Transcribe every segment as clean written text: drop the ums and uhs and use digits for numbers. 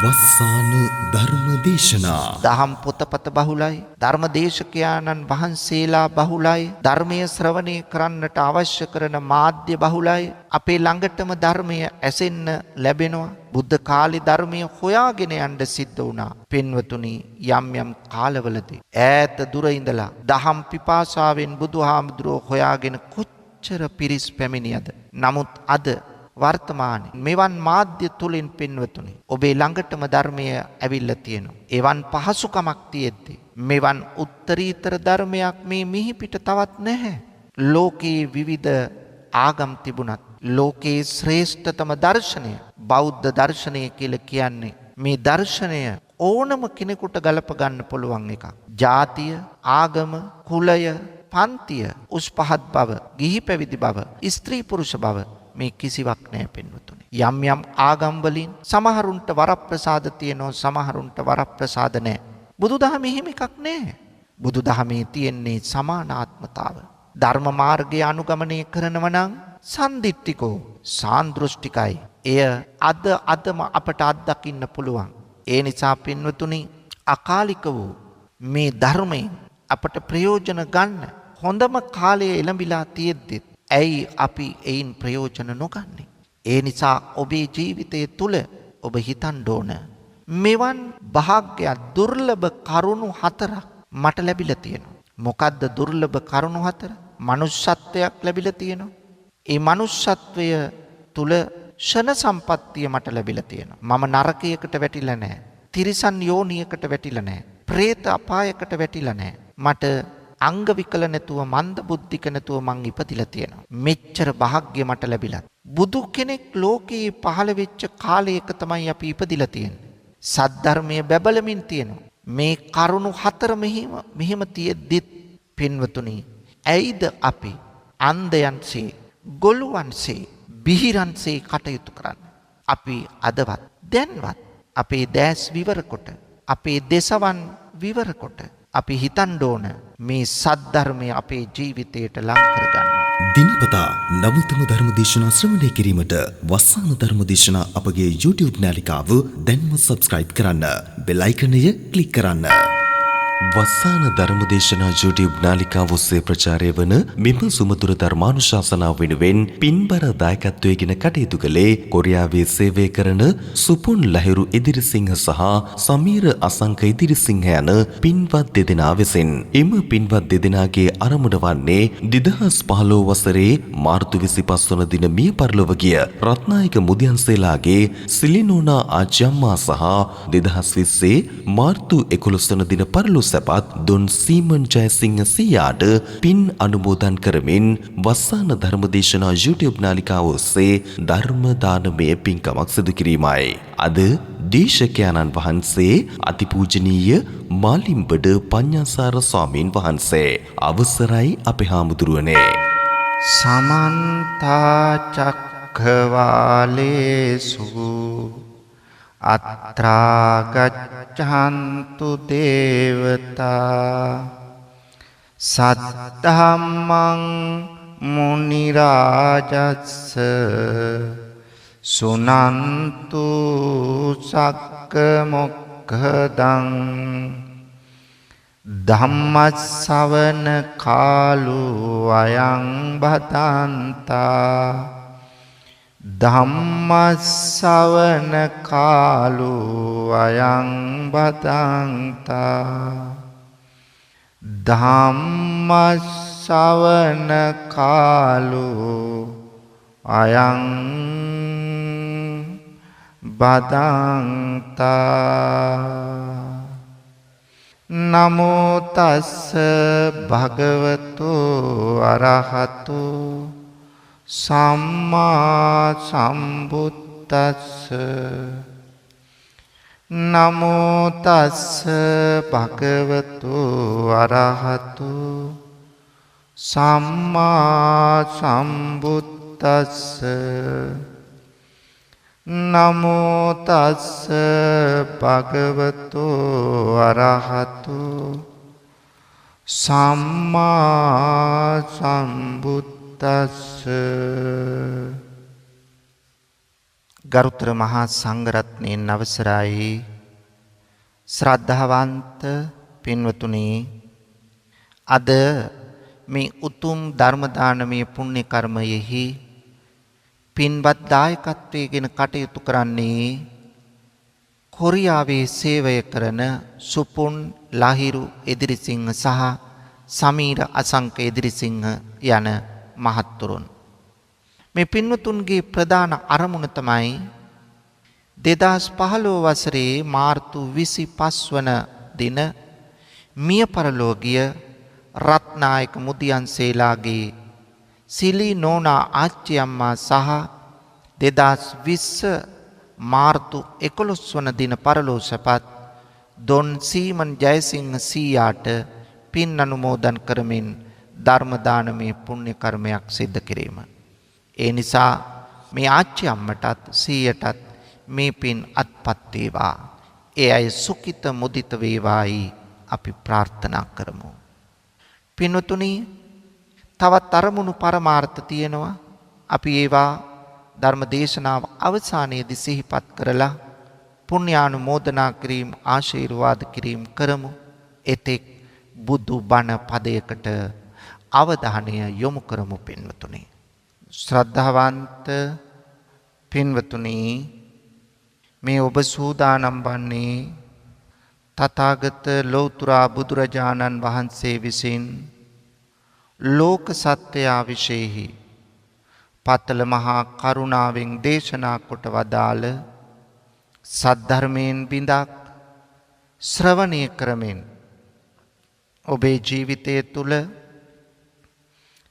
වස්සාන ධර්මදේශනා දහම් පොතපත බහුලයි, ධර්මදේශකයාණන් වහන්සේලා බහුලයි, ධර්මයේ ශ්‍රවණය කරන්නට අවශ්‍ය කරන මාධ්‍ය බහුලයි. අපේ ළඟටම ධර්මය ඇසෙන්න ලැබෙනවා. බුද්ධ කාලේ ධර්මය හොයාගෙන යන්න සිද්ධ වුණා. පින්වතුනි, යම් යම් කාලවලදී ඈත දුර ඉඳලා දහම් පිපාසාවෙන් බුදුහාමුදුරුවෝ හොයාගෙන කොච්චර පිරිස් පැමිණියද. නමුත් අද වර්තමානයේ මෙවන් මාධ්‍ය තුලින් පින්වතුනි ඔබේ ළඟටම ධර්මය ඇවිල්ලා තියෙනවා. එවන් පහසුකමක් තියෙද්දි මෙවන් උත්තරීතර ධර්මයක් මේ මිහිපිට තවත් නැහැ. ලෝකයේ විවිධ ආගම් තිබුණත් ලෝකයේ ශ්‍රේෂ්ඨතම දර්ශනය බෞද්ධ දර්ශනය කියලා කියන්නේ මේ දර්ශනය ඕනම කෙනෙකුට ගලප ගන්න පුළුවන් එකක්. ජාතිය, ආගම, කුලය, පන්තිය, උස් පහත් බව, ගිහි පැවිදි බව, ස්ත්‍රී පුරුෂ බව මේ කිසිවක් නැහැ පින්වතුනි. යම් යම් ආගම් වලින් සමහරුන්ට වරප්‍රසාද තියෙනවා, සමහරුන්ට වරප්‍රසාද නැහැ. බුදුදහමේ එහෙම එකක් නැහැ. බුදුදහමේ තියෙන්නේ සමානාත්මතාව. ධර්ම මාර්ගය අනුගමනය කරනව නම් සන්දිට්ඨිකෝ සාන්දෘෂ්ටිකයි. එය අදම අපට අත්දකින්න පුළුවන්. ඒ නිසා පින්වතුනි, අකාලික වූ මේ ධර්මයෙන් අපට ප්‍රයෝජන ගන්න හොඳම කාලය එළඹිලා තියෙද්දි ඇයි අපි එයින් ප්‍රයෝජන නොගන්නේ? ඒ නිසා ඔබේ ජීවිතය තුළ ඔබ හිතන්න ඕන, මෙවන් භාග්‍ය දුර්ලභ කරුණු 4ක් මට ලැබිලා තියෙනවා. මොකද්ද දුර්ලභ කරුණු 4? මනුෂ්‍යත්වයක් ලැබිලා තියෙනවා. ඒ මනුෂ්‍යත්වය තුළ ෂණ සම්පත්තිය මට ලැබිලා තියෙනවා. මම නරකයකට වැටිලා නැහැ. තිරිසන් යෝනියකට වැටිලා නැහැ. പ്രേත අපායකට වැටිලා නැහැ. මට අංග විකල නැතුව, මන්ද බුද්ධික නැතුව මං ඉපදිලා තියෙනවා. මෙච්චර භාග්‍ය මට ලැබිලා. බුදු කෙනෙක් ලෝකේ පහළ වෙච්ච කාලයක තමයි අපි ඉපදිලා තියෙන්නේ. සද්ධර්මයේ බැබලමින් තියෙනවා. මේ කරුණු 4 මෙහිම තියෙද්දිත් පින්වතුනි, ඇයිද අපි අන්ධයන්සේ, ගොළුවන්සේ, බිහිරන්සේ කටයුතු කරන්නේ? අපි අදවත් දැන්වත් අපේ දැස් විවර කොට, අපේ දෙසවන් විවර කොට අපි හිතන්න ඕන මේ සද්ධර්මය අපේ ජීවිතයට ලං කරගන්න. දිනපතා නවතම ධර්මදේශනා ශ්‍රවණය කිරීමට වස්සාන ධර්මදේශනා අපගේ YouTube නාලිකාව දැන්ම subscribe කරන්න. බෙල් අයිකනය ක්ලික් කරන්න. වස්සාන ධර්මදේශනා YouTube නාලිකාව ඔස්සේ ප්‍රචාරය වන මෙම සුමధుර ධර්මානුශාසනාව වෙනුවෙන් පින්බර දායකත්වයෙන් කටයුතු කළේ කොරියාවේ සේවය කරන සුපුන් ලහිරු ඉදිරිසිංහ සහ සමීර අසංක ඉදිරිසිංහ යන පින්වත් දෙදෙනා විසින්. එම පින්වත් දෙදෙනාගේ අරමුණ වන්නේ 2015 වසරේ මාර්තු 25 වන දින මිය පරලොව ගිය රත්නායක මුදියන්සේලාගේ සිලිනෝනා ආච්චම්මා සහ 2020 මාර්තු 11 වන දින පරලොව සපත් දුන් සීමන් ජයසිංහ සියාට පින් අනුමෝදන් කරමින් වස්සාන ධර්මදේශනා YouTube නාලිකාව ඔස්සේ ධර්ම දානමය පින්කමක් සිදු කිරීමයි. අද දේශකයන්න් වහන්සේ අතිපූජනීය මාලිම්බඩ පඤ්ඤාසාර ස්වාමීන් වහන්සේ. අවසරයි අපේ හාමුදුරුවනේ. සමන්ත චක්ඛවාලේසු අත්‍රා ගච්ඡන්තු දේවතා සද්ධම්මං මුනි රාජස්ස සුනන්තු සක්ක මොක්ඛදං ධම්මස්සවන කාලෝ අයං බදන්තා ධම්මස්සවන කාලෝ අයං බදන්තා ධම්මස්සවන කාලෝ අයං බදන්තා. නමෝ තස්ස භගවතු අරහතු සම්මා සම්බුද්දස්ස. නමෝ තස්ස භගවතු අරහතු සම්මා සම්බුද්දස්ස. නමෝ තස්ස භගවතු අරහතු සම්මා සම්බුද්දස්ස. ගරුතර මහා සංඝරත්නයන් අවසරයි ශ්‍රද්ධාවන්ත පින්වතුනි අද මේ උතුම් ධර්ම දානමය පුණ්‍ය කර්මයෙහි පින්වත් දායකත්වයෙන් කටයුතු කරන්නේ කොරියාවේ සේවය කරන සුපුන් ලහිරු එදිරිසිංහ සහ සමීර අසංක එදිරිසිංහ යන මහත්තුරුන්. මේ පින්වතුන්ගේ ප්‍රධාන අරමුණ තමයි 2015 වසරේ මාර්තු 25 වන දින මිය පරලෝකීය රත්නායක මුදියන්සේලාගේ සිලී නෝනා ආච්චි අම්මා සහ 2020 මාර්තු 11 වන දින පරලෝසපත් දොන් සීමන් ජයසිංහ සීයාට පින් අනුමෝදන් කරමින් ධර්ම දානමය පුණ්‍ය කර්මයක් සිද්ධ කිරීම. ඒ නිසා මේ ආච්චි අම්මටත් සීයටත් මේ පින් අත්පත් වේවා. ඒ අය සුඛිත මුදිත වේවායි අපි ප්‍රාර්ථනා කරමු. පින්වතුනි තවත් අරමුණු පරමාර්ථ තියෙනවා. අපි ඒවා ධර්ම දේශනාව අවසානයේදී සිහිපත් කරලා පුණ්‍යානුමෝදනා කිරීම ආශිර්වාද කිරීම කරමු. එතෙක් බුදු බණ පදයකට අවධානය යොමු කරමු පින්වතුනි. ශ්‍රද්ධාවන්ත පින්වතුනි මේ ඔබ සූදානම් වන්නේ තථාගත ලෞතර බුදුරජාණන් වහන්සේ විසින් ලෝක සත්‍යය විශේෂෙහි පතල මහා කරුණාවෙන් දේශනා කොට වදාළ සද්ධර්මයෙන් බිඳක් ශ්‍රවණය කරමින් ඔබේ ජීවිතය තුළ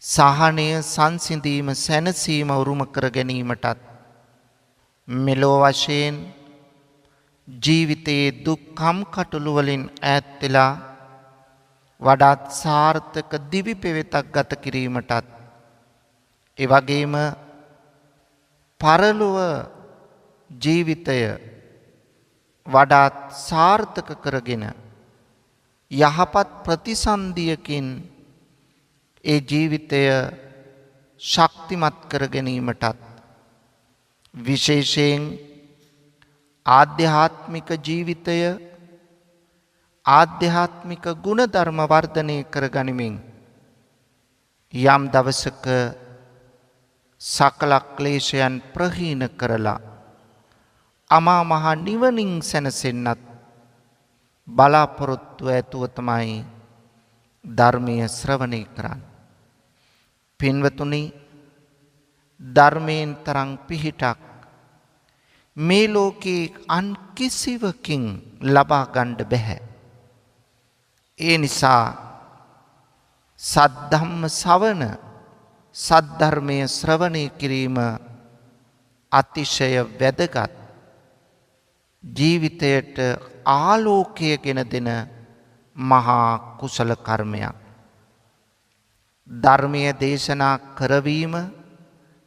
සහනය සංසිඳීම සැනසීම උරුම කර ගැනීමටත් මෙලෝ වශයෙන් ජීවිතයේ දුක්ඛම් කටළු වලින් ඈත් වෙලා වඩාත් සාර්ථක දිවි පෙවෙතක් ගත කිරීමටත් ඒ වගේම පරලොව ජීවිතය වඩාත් සාර්ථක කරගෙන යහපත් ප්‍රතිසන්දියකින් ඒ ජීවිතය ශක්තිමත් කර ගැනීමටත් විශේෂයෙන් ආධ්‍යාත්මික ජීවිතය ආධ්‍යාත්මික ගුණධර්ම වර්ධනය කර ගනිමින් යම් දවසක සකල ක්ලේශයන් ප්‍රහීන කරලා අමා මහ නිවනින් සැනසෙන්නත් බලාපොරොත්තු ඇතුව තමයි ධර්මීය ශ්‍රවණය කරන්නේ. පින්වතුනි ධර්මයෙන් තරම් පිහිටක් මේ ලෝකේ අන් කිසිවකින් ලබා ගන්න බෑ. ඒ නිසා සද්ධම්ම ශ්‍රවණ සද්ධර්මයේ ශ්‍රවණය කිරීම අතිශය වැදගත් ජීවිතයට ආලෝකය ගෙන දෙන මහා කුසල කර්මයක්. ධර්මීය දේශනා කරවීම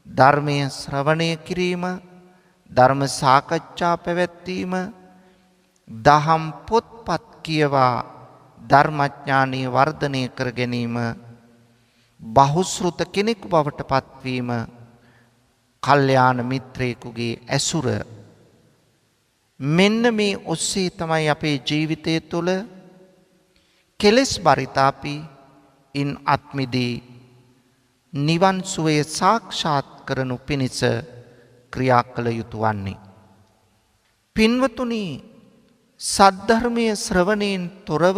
ධර්මීය ශ්‍රවණය කිරීම ධර්ම සාකච්ඡා පැවැත්වීම දහම් පොත්පත් කියවා ධර්මඥානීය වර්ධනය කර ගැනීම බහුශ්‍රුත කෙනෙකු බවට පත්වීම කල්යාණ මිත්‍රයෙකුගේ ඇසුර මෙන්න මේ ඔස්සේ තමයි අපේ ජීවිතය තුළ කෙලෙස් බරිත අපි ඉන් අත්මිදී නිවන් සුවය සාක්ෂාත් කරනු පිණිස ක්‍රියා කළ යුතු වන්නේ. පින්වතුනි සද්ධර්මය ශ්‍රවණයෙන් තොරව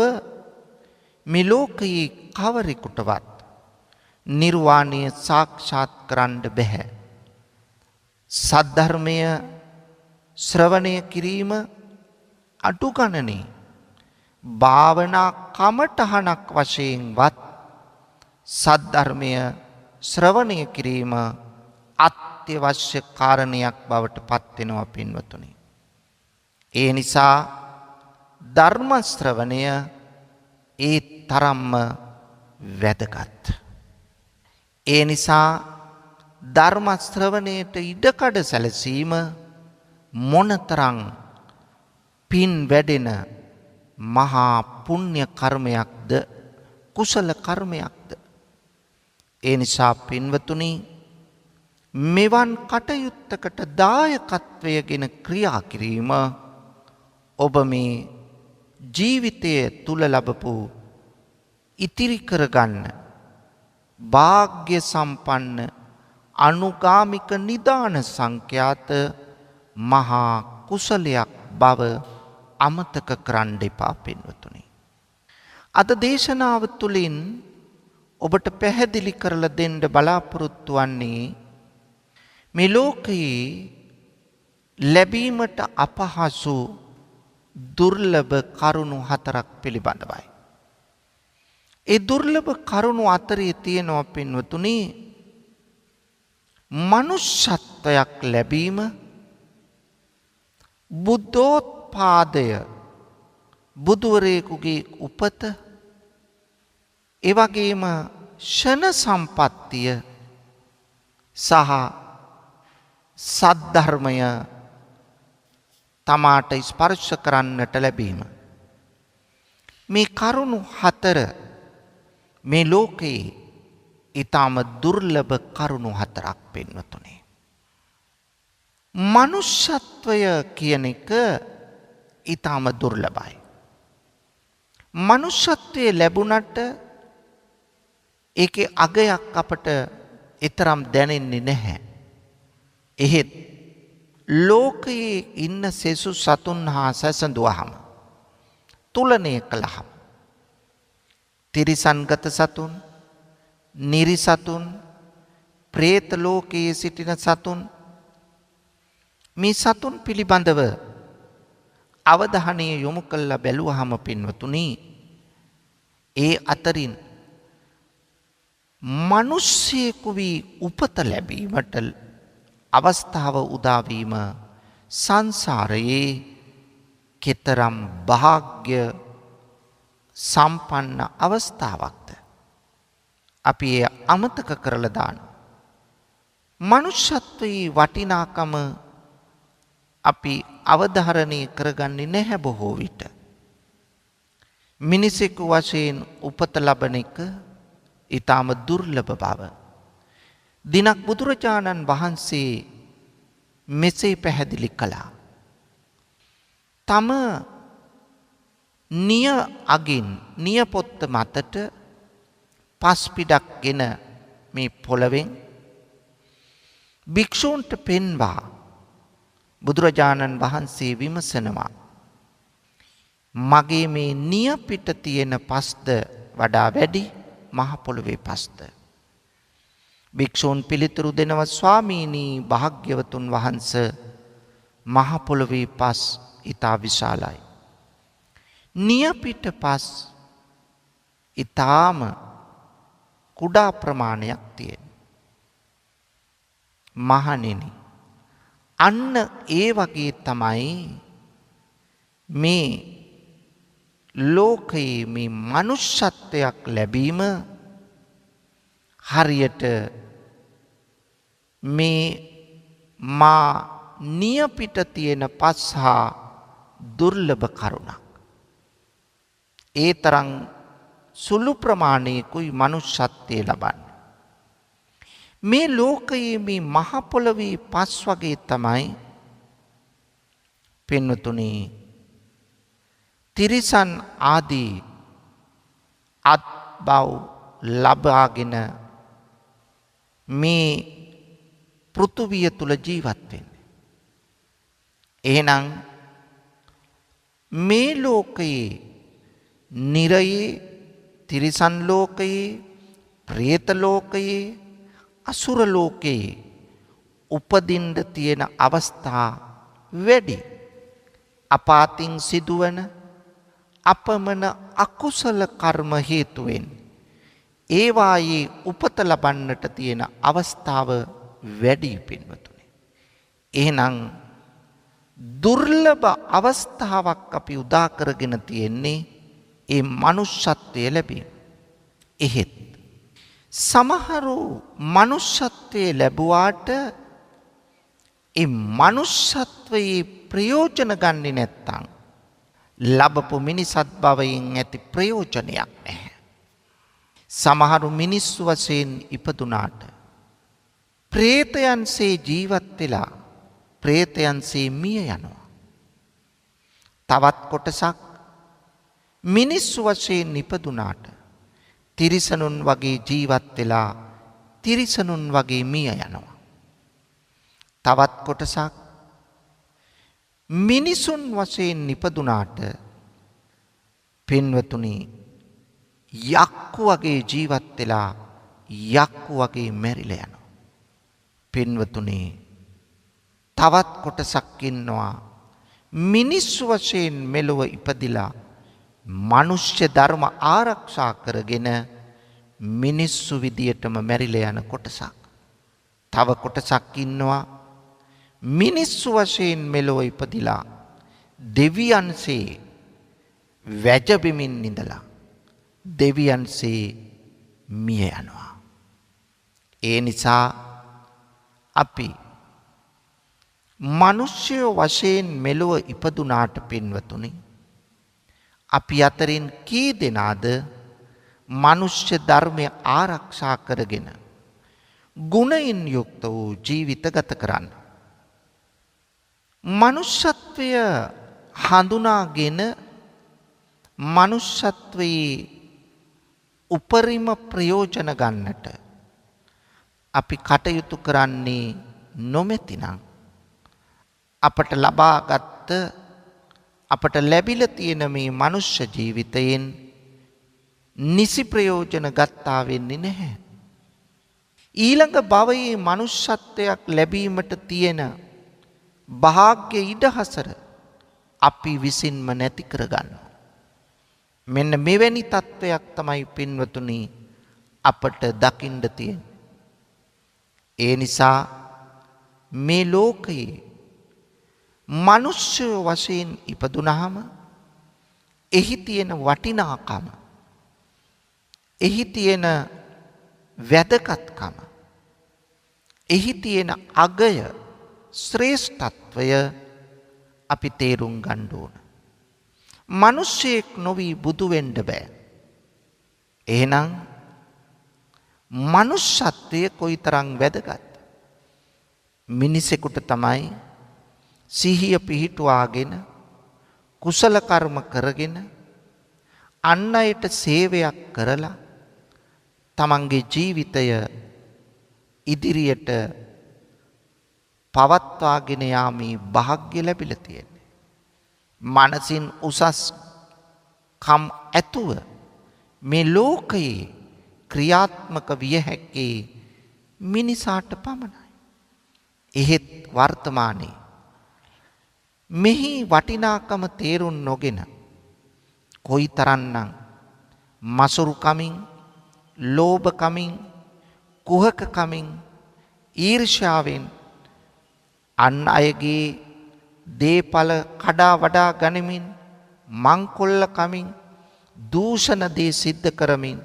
මේ ලෝකයේ කවරෙකුටවත් නිර්වාණය සාක්ෂාත් කරන්න බැහැ. සද්ධර්මය ශ්‍රවණය කිරීම අඩු ගණනේ භාවනා කමටහනක් වශයෙන්වත් සද්ධර්මය ශ්‍රවණය කිරීම අත්‍යවශ්‍ය කාරණයක් බවට පත් වෙනවා පින්වතුනි. ඒ නිසා ධර්ම ශ්‍රවණය ඒ තරම්ම වැදගත්. ඒ නිසා ධර්ම ශ්‍රවණයට ඉඩකඩ සැලසීම මොනතරම් පින් වැඩෙන මහා පුණ්‍ය කර්මයක්ද කුසල කර්මයක්ද. ඒ නිසා පින්වතුනි මෙවන් කටයුත්තකට දායකත්වයගෙන ක්‍රියා කිරීම ඔබ මේ ජීවිතය තුල ලැබපු ඉතිරි කරගන්න වාග්ය සම්පන්න අනුගාමික නිදාන සංඛ්‍යාත මහා කුසලයක් බව අමතක කරන්න එපා පින්වතුනි. අද දේශනාව තුළින් ඔබට පැහැදිලි කරලා දෙන්න බලාපොරොත්තු වන්නේ මේ ලෝකයේ ලැබීමට අපහසු දුර්ලභ කරුණු 4ක් පිළිබඳවයි. ඒ දුර්ලභ කරුණු අතරේ තියෙනවා පින්වතුනි මනුෂ්‍යත්වයක් ලැබීම, බුද්ධෝත්පාදය, බුදුවරයෙකුගේ උපත, ඒ වගේම ෂණ සම්පත්තිය සහ සද්ධර්මය තමාට ස්පර්ශ කරන්නට ලැබීම. මේ කරුණු 4 මේ ලෝකයේ ඊටම දුර්ලභ කරුණු 4ක් පින්වතුනි. මනුෂ්‍යත්වය කියන එක ඊටම දුර්ලභයි. මනුෂ්‍යත්වයේ ලැබුණට ඒකේ අගයක් අපට ඊතරම් දැනෙන්නේ නැහැ. එහෙත් ලෝකයේ ඉන්න සෙසු සතුන් හා සැසඳුවහම තුලනය කළහම තිරිසන්ගත සතුන්, නිරිසතුන්, പ്രേත ලෝකයේ සිටින සතුන්, මේ සතුන් පිළිබඳව අවධානය යොමු කළා බැලුවහම පින්වතුනි ඒ අතරින් මිනිස්සෙකු වී උපත ලැබීමට අවස්ථාව උදා වීම සංසාරයේ කෙතරම් වාග්ය සම්පන්න අවස්ථාවක්ද අපි එය අමතක කරලා දාන. මනුෂ්‍යත්වයේ වටිනාකම අපි අවධාරණය කරගන්නේ නැහැ බොහෝ විට. මිනිසෙකු වශයෙන් උපත ලබන එක ඊටම දුර්ලභ බව. දිනක් බුදුරජාණන් වහන්සේ මෙසේ පැහැදිලි කළා. තම නිය අගින් නියපොත්ත මතට පස් පිටක්ගෙන මේ පොළවෙන් භික්ෂූන්ට පෙන්වා බුදුරජාණන් වහන්සේ විමසනවා මගේ මේ නිය පිට තියෙන පස්ද වඩා වැඩි මහ පොළවේ පස්ද? භික්ෂූන් පිළිතුරු දෙනවා ස්වාමීනි භාග්‍යවතුන් වහන්සේ මහ පොළවේ පස් ඊතා විශාලයි. නිය පිට පස් ඊතාම කුඩා ප්‍රමාණයක් තියෙන. මහණෙනි අන්න ඒ වගේ තමයි මේ ලෝකයේ මේ මනුෂ්‍යත්වයක් ලැබීම හරියට මේ මා නිය පිට තියෙන පස් හා දුර්ලභ කරුණක්. ඒ තරම් සුළු ප්‍රමාණයකුයි මනුෂ්‍යත්වය ලබන්නේ. මේ ලෝකයේ මේ මහ පොළවේ පස් වගේ තමයි පින්වතුනි තිරිසන් ආදී අත්බව ලබාගෙන මේ පෘථුවිය තුල ජීවත් වෙන්නේ. එහෙනම් මේ ලෝකයේ නිරයේ, තිරිසන් ලෝකයේ, പ്രേත ලෝකයේ, අසුර ලෝකයේ උපදින්න තියෙන අවස්ථා වැඩි. අපාතින් සිදුවන අපමණ අකුසල කර්ම හේතුවෙන් ඒවායේ උපත ලබන්නට තියෙන අවස්ථාව වැඩි පින්වතුනි. එහෙනම් දුර්ලභ අවස්ථාවක් අපි උදා කරගෙන තියෙන්නේ ඒ මනුෂ්‍යත්වය ලැබීම. එහෙත් සමහරු මනුෂ්‍යත්වයේ ලැබුවාට ඒ මනුෂ්‍යත්වයේ ප්‍රයෝජන ගන්නේ නැත්තම් ලැබපු මිනිසත් භවයෙන් ඇති ප්‍රයෝජනයක් නැහැ. සමහරු මිනිස්සු වශයෙන් ඉපදුනාට ප්‍රේතයන්සේ ජීවත් වෙලා ප්‍රේතයන්සේ මිය යනවා. තවත් කොටසක් මිනිස්සු වශයෙන් නිපදුනාට තිරිසනුන් වගේ ජීවත් වෙලා තිරිසනුන් වගේ මිය යනවා. තවත් කොටසක් මිනිසුන් වශයෙන් නිපදුනාට පින්වතුනි යක්කු වගේ ජීවත් වෙලා යක්කු වගේ මැරිලා යනවා. පින්වතුනි තවත් කොටසක් ඉන්නවා මිනිස්සු වශයෙන් මෙලොව ඉපදිලා මනුෂ්‍ය ධර්ම ආරක්ෂා කරගෙන මිනිස්සු විදියටම මැරිලා යන කොටසක්. තව කොටසක් ඉන්නවා මිනිස්සු වශයෙන් මෙලොව ඉපදිලා දෙවියන්සේ වැජබෙමින් ඉඳලා දෙවියන්සේ මිය යනවා. ඒ නිසා අපි මනුෂ්‍ය වශයෙන් මෙලොව ඉපදුනාට පින්වතුනි අපි අතරින් කී දෙනාද මනුෂ්‍ය ධර්මය ආරක්ෂා කරගෙන ගුණයෙන් යුක්ත වූ ජීවිත ගත කරන්න. මනුෂ්‍යත්වය හඳුනාගෙන මනුෂ්‍යත්වයේ උපරිම ප්‍රයෝජන ගන්නට අපි කටයුතු කරන්නේ නොමැතිනම් අපට ලබාගත් අපට ලැබිලා තියෙන මේ මනුෂ්‍ය ජීවිතයෙන් නිසි ප්‍රයෝජන ගත්තා වෙන්නේ නැහැ. ඊළඟ භවයේ මනුෂ්‍යත්වයක් ලැබීමට තියෙන භාග්‍ය ඉඩහසර අපි විසින්ම නැති කරගන්නවා. මෙන්න මෙවැනි තත්වයක් තමයි පින්වතුනි අපට දකින්න තියෙන්නේ. ඒ නිසා මේ ලෝකයේ මනුෂ්‍ය වශයෙන් ඉපදුනහම එහි තියෙන වටිනාකම එහි තියෙන වැදගත්කම එහි තියෙන අගය ශ්‍රේෂ්ඨත්වය අපි තේරුම් ගන්න ඕන. මිනිසෙක් නොවි බුදු වෙන්න බෑ. එහෙනම් මනුෂ්‍යත්වය කොයිතරම් වැදගත්. මිනිසෙකුට තමයි සිහිය පිහිටුවාගෙන කුසල කර්ම කරගෙන අන් අයට සේවයක් කරලා තමන්ගේ ජීවිතය ඉදිරියට පවත්වාගෙන යාමේ වාසනාව ලැබිලා තියෙන්නේ. මනසින් උසස් කම් ඇතුව මේ ලෝකයේ ක්‍රියාත්මක විය හැක්කේ මිනිසාට පමණයි. එහෙත් වර්තමානයේ මෙහි වටිනාකම තේරුම් නොගෙන කොයිතරම්නම් මසුරු කමින්, ලෝභ කමින්, කුහක කමින්, ඊර්ෂ්‍යාවෙන් අන් අයගේ දේපල කඩා වඩා ගනිමින්, මංකොල්ල කමින්, දූෂණ දේ සිද්ධ කරමින්,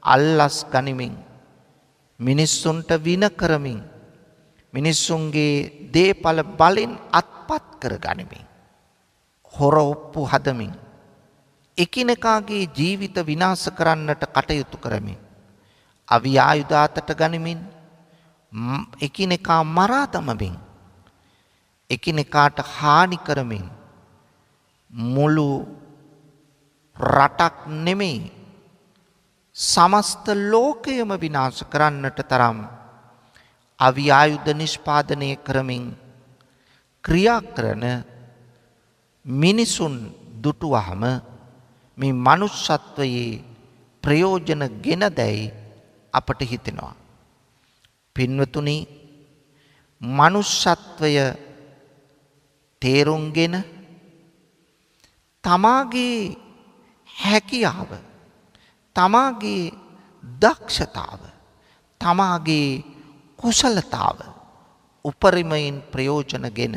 අල්ලස් ගනිමින්, මිනිස්සුන්ට වින කරමින්, මිනිස්සුන්ගේ දේපල බලෙන් අත්පත් කර ගනිමින්, හොර ඔප්පු හදමින්, එකිනෙකාගේ ජීවිත විනාශ කරන්නට කටයුතු කරමින්, අවි ආයුධ අතට ගනිමින්, එකිනෙකා මරා දමමින්, එකිනෙකාට හානි කරමින්, මුළු රටක් නෙමෙයි සමස්ත ලෝකයම විනාශ කරන්නට තරම් අවි ආයුධ නිෂ්පාදනය කරමින් ක්‍රියා කරන මිනිසුන් දුටුවහම මේ මනුෂ්‍යත්වයේ ප්‍රයෝජන ගෙන දැයි අපට හිතෙනවා. පින්වතුනි, මනුෂ්‍යත්වය තේරුම්ගෙන තමාගේ හැකියාව, තමාගේ දක්ෂතාව, තමාගේ කුසලතාව උපරිමයෙන් ප්‍රයෝජනගෙන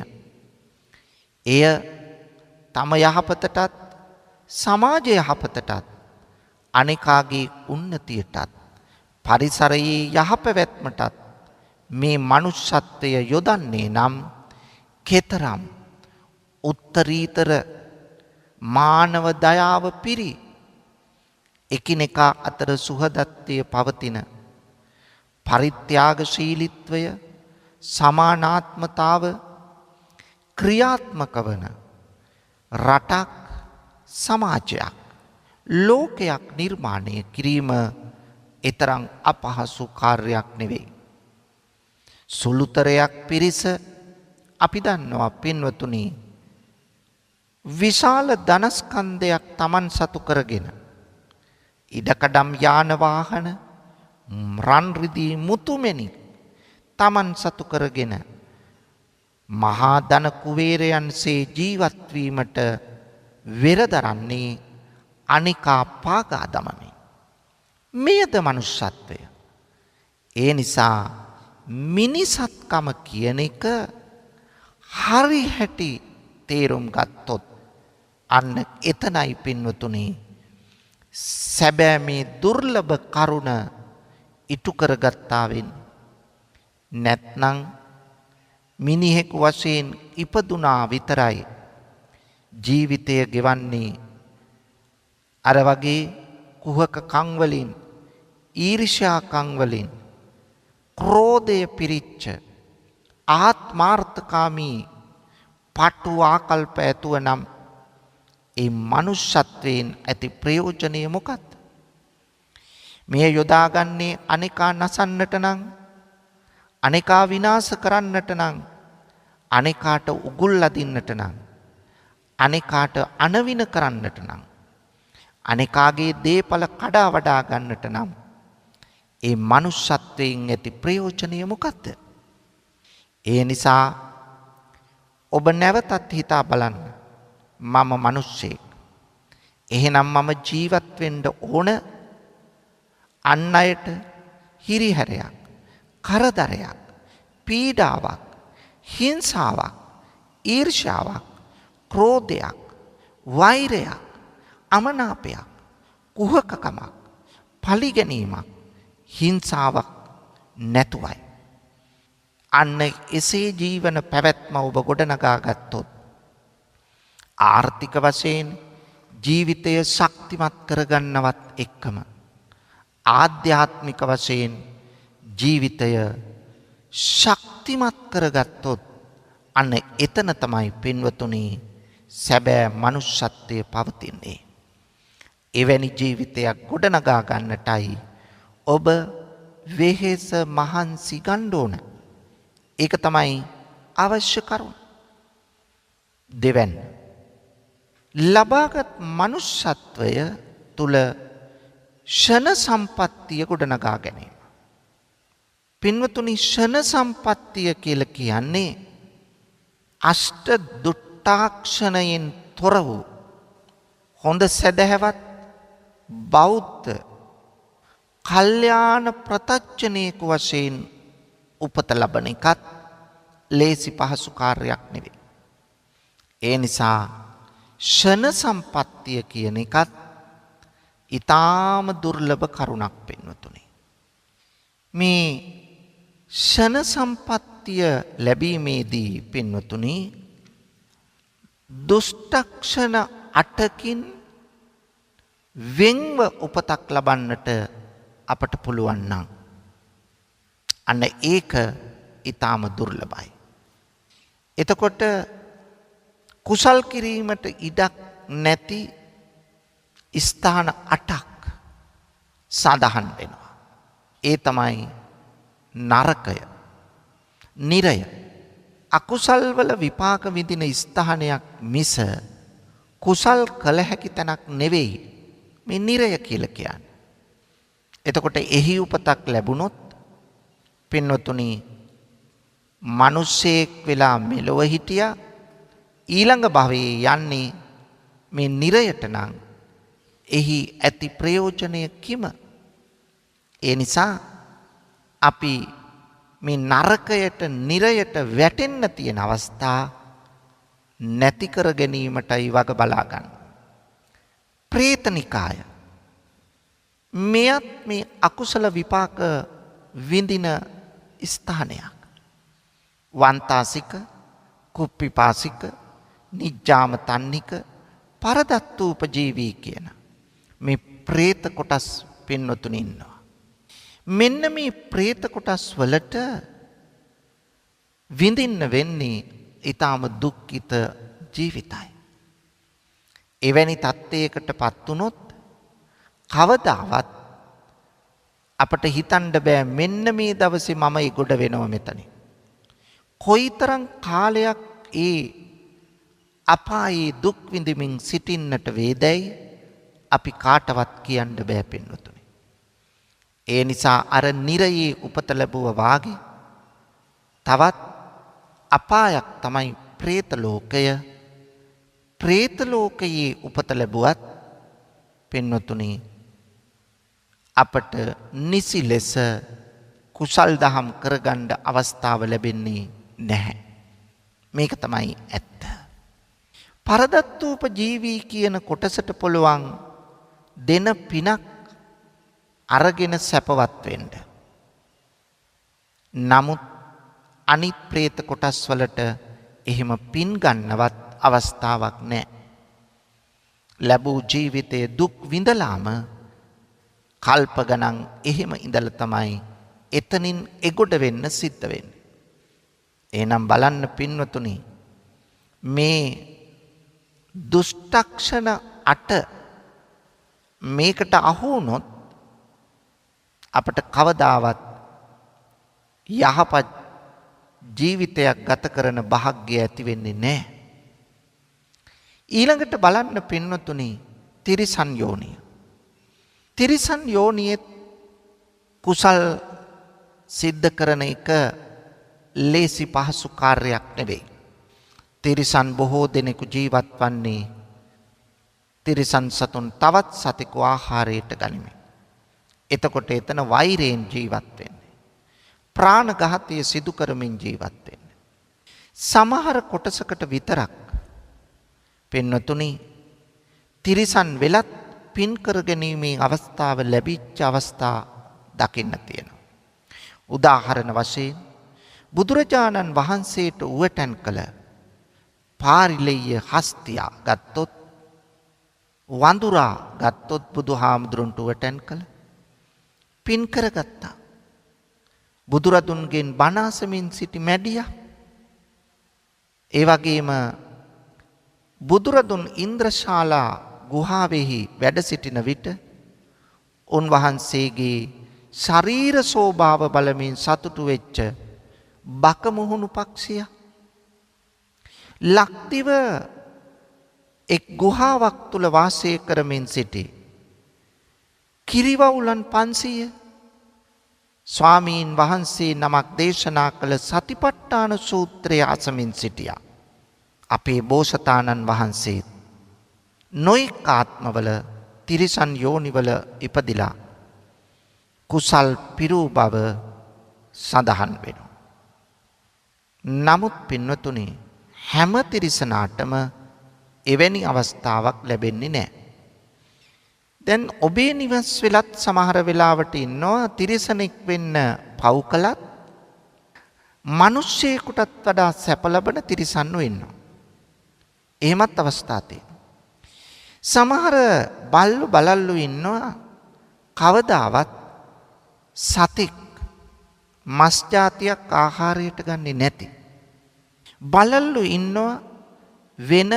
එය තම යහපතටත් සමාජ යහපතටත් අනෙකාගේ උන්නතියටත් පරිසරයේ යහපැවැත්මටත් මේ මනුෂ්‍යත්වය යොදන්නේ නම් කෙතරම් උත්තරීතර මානව දයාව පිරි එකිනෙකා අතර සුහදත්වය පවතින පරිත්‍යාගශීලීත්වය, සමානාත්මතාව ක්‍රියාත්මක වන රටක්, සමාජයක්, ලෝකයක් නිර්මාණය කිරීම එතරම් අපහසු කාර්යයක් නෙවෙයි. සුළුතරයක් පිරිස අපි දන්නවා පින්වතුනි විශාල ධනස්කන්ධයක් Taman සතු කරගෙන ඉඩකඩම් යාන වාහන රන් රිදී මුතුමැණි Taman සතු කරගෙන මහා ධන කුවේරයන්සේ ජීවත් වීමට වෙරදරන්නේ අනිකා පාගා දමමින්. මෙයද මනුෂ්‍යත්වය. ඒ නිසා මිනිසත්කම කියන එක හරි හැටි තේරුම් ගත්තොත් අන්න එතනයි පින්වතුනි සැබෑ මේ දුර්ලභ කරුණ ඉටු කරගත්තා වෙන්නේ. නැත්නම් මිනිහෙකු වශයෙන් ඉපදුනා විතරයි ජීවිතය ගෙවන්නේ අර වගේ කුහක කන් වලින්, ඊර්ෂ්‍යා කන් වලින්, ක්‍රෝධය පිරිච්ච ආත්මාර්ථකාමී පටු ආකල්ප ඇතුව නම් ඒ මනුෂ්‍යත්වයෙන් ඇති ප්‍රයෝජනය මොකක්ද? මෙය යොදාගන්නේ අනිකා නසන්නට නම්, අනිකා විනාශ කරන්නට නම්, අනිකාට උගුල් අදින්නට නම්, අනිකාට අනවින කරන්නට නම්, අනිකාගේ දේපල කඩා වඩා ගන්නට නම් ඒ මනුෂ්‍යත්වයෙන් ඇති ප්‍රයෝජනය මොකක්ද? ඒ නිසා ඔබ නැවතත් හිතා බලන්න. මම මිනිස්සෙක්. එහෙනම් මම ජීවත් වෙන්න ඕන අන් අයට හිරිහැරයක්, කරදරයක්, පීඩාවක්, හිංසාවක්, ඊර්ෂ්‍යාවක්, ක්‍රෝධයක්, වෛරයක්, අමනාපයක්, කුහකකමක්, පලිගැනීමක්, හිංසාවක් නැතුවයි. අන්න එසේ ජීවන පැවැත්ම ඔබ ගොඩනගා ගත්තොත් ආර්ථික වශයෙන් ජීවිතය ශක්තිමත් කරගන්නවත් එක්කම ආධ්‍යාත්මික වශයෙන් ජීවිතය ශක්තිමත් කරගත්තොත් අන්න එතන තමයි පින්වතුනි සැබෑ මනුෂ්‍යත්වය පවතින්නේ. එවැනි ජීවිතයක් ගොඩනගා ගන්නටයි ඔබ වෙහෙස මහන්සි ගන්න ඕන. ඒක තමයි අවශ්‍ය කරුණ. දෙවැන්න ලබාගත් මනුෂ්‍යත්වය තුල ෂණ සම්පත්තිය ගොඩනගා ගැනීම. පින්වතුනි ෂණ සම්පත්තිය කියලා කියන්නේ අෂ්ට දුට්ටාක්ෂණයෙන් තොර වූ හොඳ සැදැහැවත් බෞද්ධ කල්යාණ ප්‍රතච්චනයෙකු වශයෙන් උපත ලබන එකත් ලේසි පහසු කාර්යයක් නෙවෙයි. ඒ නිසා ෂණ සම්පත්තිය කියන එකත් ඊටාම දුර්ලභ කරුණක් පින්වතුනි. මේ ෂණ සම්පත්තිය ලැබීමේදී පින්වතුනි දුෂ්ටක්ෂණ 8කින් වෙන්ව උපතක් ලබන්නට අපට පුළුවන් නම් අන්න ඒක ඊටාම දුර්ලභයි. එතකොට කුසල් කිරීමට ඉඩක් නැති ස්ථාන 8ක් සඳහන් වෙනවා. ඒ තමයි නරකය, නිරය, අකුසල් වල විපාක විඳින ස්ථානයක් මිස කුසල් කළ හැකි තැනක් නෙවෙයි මේ නිරය කියලා කියන්නේ. එතකොට එහි උපතක් ලැබුණොත් පින්වතුනි මිනිසෙක් වෙලා මෙලොව හිටියා ඊළඟ භවයේ යන්නේ මේ නිරයට නම් එහි ඇති ප්‍රයෝජනය කිම? ඒ නිසා අපි මේ නරකයට නිරයට වැටෙන්න තියෙන අවස්ථා නැති කර ගැනීමටයි වග බලා ගන්න. ප්‍රේතනිකාය මෙයත් මේ අකුසල විපාක විඳින ස්ථානයක්. වන්තාසික, කුප්පිපාසික, නිජ්ජාම තන්නික, පරදත්තූපජීවී කියන මේ ප්‍රේත කොටස් පින්වතුනි ඉන්නවා. මෙන්න මේ പ്രേත කොටස් වලට විඳින්න වෙන්නේ ඊටාම දුක්ඛිත ජීවිතයි. එවැනි තත්ත්වයකටපත් වුනොත් කවදාවත් අපට හිතන්න බෑ මෙන්න මේ දවසේ මම ඉගොඩ වෙනව මෙතන. කොයිතරම් කාලයක් ඒ අපායේ දුක් විඳින්මින් සිටින්නට වේදයි අපි කාටවත් කියන්න බෑ පින්වතුනි. ඒ නිසා අර නිරයේ උපත ලැබුවා වාගේ තවත් අපායක් තමයි പ്രേත ලෝකය. പ്രേත ලෝකයේ උපත ලැබුවත් පින්වතුනි අපට නිසි ලෙස කුසල් දහම් කරගන්න අවස්ථාව ලැබෙන්නේ නැහැ. මේක තමයි ඇත්ත. පරදත්තූපජීවී කියන කොටසට පුළුවන් දෙන පිනක් අරගෙන සැපවත් වෙන්න. නමුත් අනිත් പ്രേත කොටස් වලට එහෙම පින් ගන්නවත් අවස්ථාවක් නැහැ. ලැබූ ජීවිතයේ දුක් විඳලාම කල්ප ගණන් එහෙම ඉඳලා තමයි එතනින් එගොඩ වෙන්න සිද්ධ වෙන්නේ. එහෙනම් බලන්න පින්වතුනි මේ දුෂ්ටක්ෂණ 8 මේකට අහු වුණොත් අපට කවදාවත් යහපත් ජීවිතයක් ගත කරන වාසනාව ඇති වෙන්නේ නැහැ. ඊළඟට බලන්න පින්වතුනි තිරිසන් යෝනිය. තිරිසන් යෝනියේ කුසල් සිද්ධ කරන එක ලේසි පහසු කාර්යයක් නෙවෙයි. තිරිසන් බොහෝ දෙනෙකු ජීවත් වන්නේ තිරිසන් සතුන් තවත් සතෙකු ආහාරයට ගනිමින්. එතකොට එතන වෛරයෙන් ජීවත් වෙන්නේ. ප්‍රාණඝාතය සිදු කරමින් ජීවත් වෙන්නේ. සමහර කොටසකට විතරක් පින්වතුනි තිරිසන් වෙලත් පින් කර ගැනීමේ අවස්ථාව ලැබිච්ච අවස්ථා දකින්න තියෙනවා. උදාහරණ වශයෙන් බුදුරජාණන් වහන්සේට උවටන් කළ පාරිලෙය්‍ය හස්තියා ගත්තොත් වඳුරා ගත්තොත් බුදුහාමුදුරන්ට උවටන් කළ පින් කරගත්තා. බුදුරදුන්ගෙන් බණ අසමින් සිටි මැඩියා. ඒ වගේම බුදුරදුන් ඉන්ද්‍රශාලා ගුහාවෙහි වැඩ සිටින විට උන්වහන්සේගේ ශරීර සෝභාව බලමින් සතුටු වෙච්ච බකමුහුණු පක්ෂියා ලක්දිව එක් ගුහාවක් තුල වාසය කරමින් සිටි කිරිවවුලන් 500 ස්වාමීන් වහන්සේ නමක් දේශනා කළ සතිපට්ඨාන සූත්‍රය අසමින් සිටියා. අපේ බෝසතාණන් වහන්සේ නොයෙක් ආත්මවල තිරිසන් යෝනිවල ඉපදිලා කුසල් පිරූ බව සඳහන් වෙනවා. නමුත් පින්වතුනි හැම තිරිසනාටම එවැනි අවස්ථාවක් ලැබෙන්නේ නැහැ. දැන් ඔබේ නිවස් වෙලත් සමහර වෙලාවට ඉන්නවා තිරිසනෙක් වෙන්න පව් කළත් මිනිස්සෙකුටත් වඩා සැප ලබන තිරිසන්නු ඉන්නවා. එහෙමත් අවස්ථා තියෙනවා. සමහර බල්ලු බලල්ලු ඉන්නවා කවදාවත් සතෙක් මස් జాතියක් ආහාරයට ගන්නේ නැති. බලල්ලු ඉන්නවා වෙන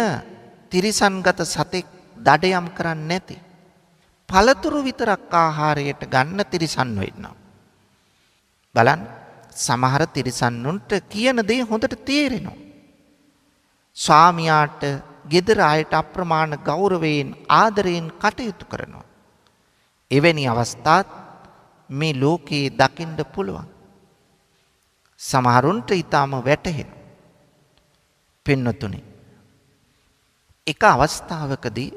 තිරිසන්ගත සතෙක් දඩයම් කරන්නේ නැති. පළතුරු විතරක් ආහාරයට ගන්න තිරිසන්ව ඉන්නවා. බලන්න සමහර තිරිසන්නුන්ට කියන දේ හොඳට තේරෙනවා. ස්වාමියාට ගෙදර අයට අප්‍රමාණ ගෞරවයෙන් ආදරයෙන් කටයුතු කරනවා. එවැනි අවස්ථාත් මේ ලෝකයේ දකින්න පුළුවන්. සමහරුන්ට ඊටම වැටහෙන. පින්නතුනි එක අවස්ථාවකදී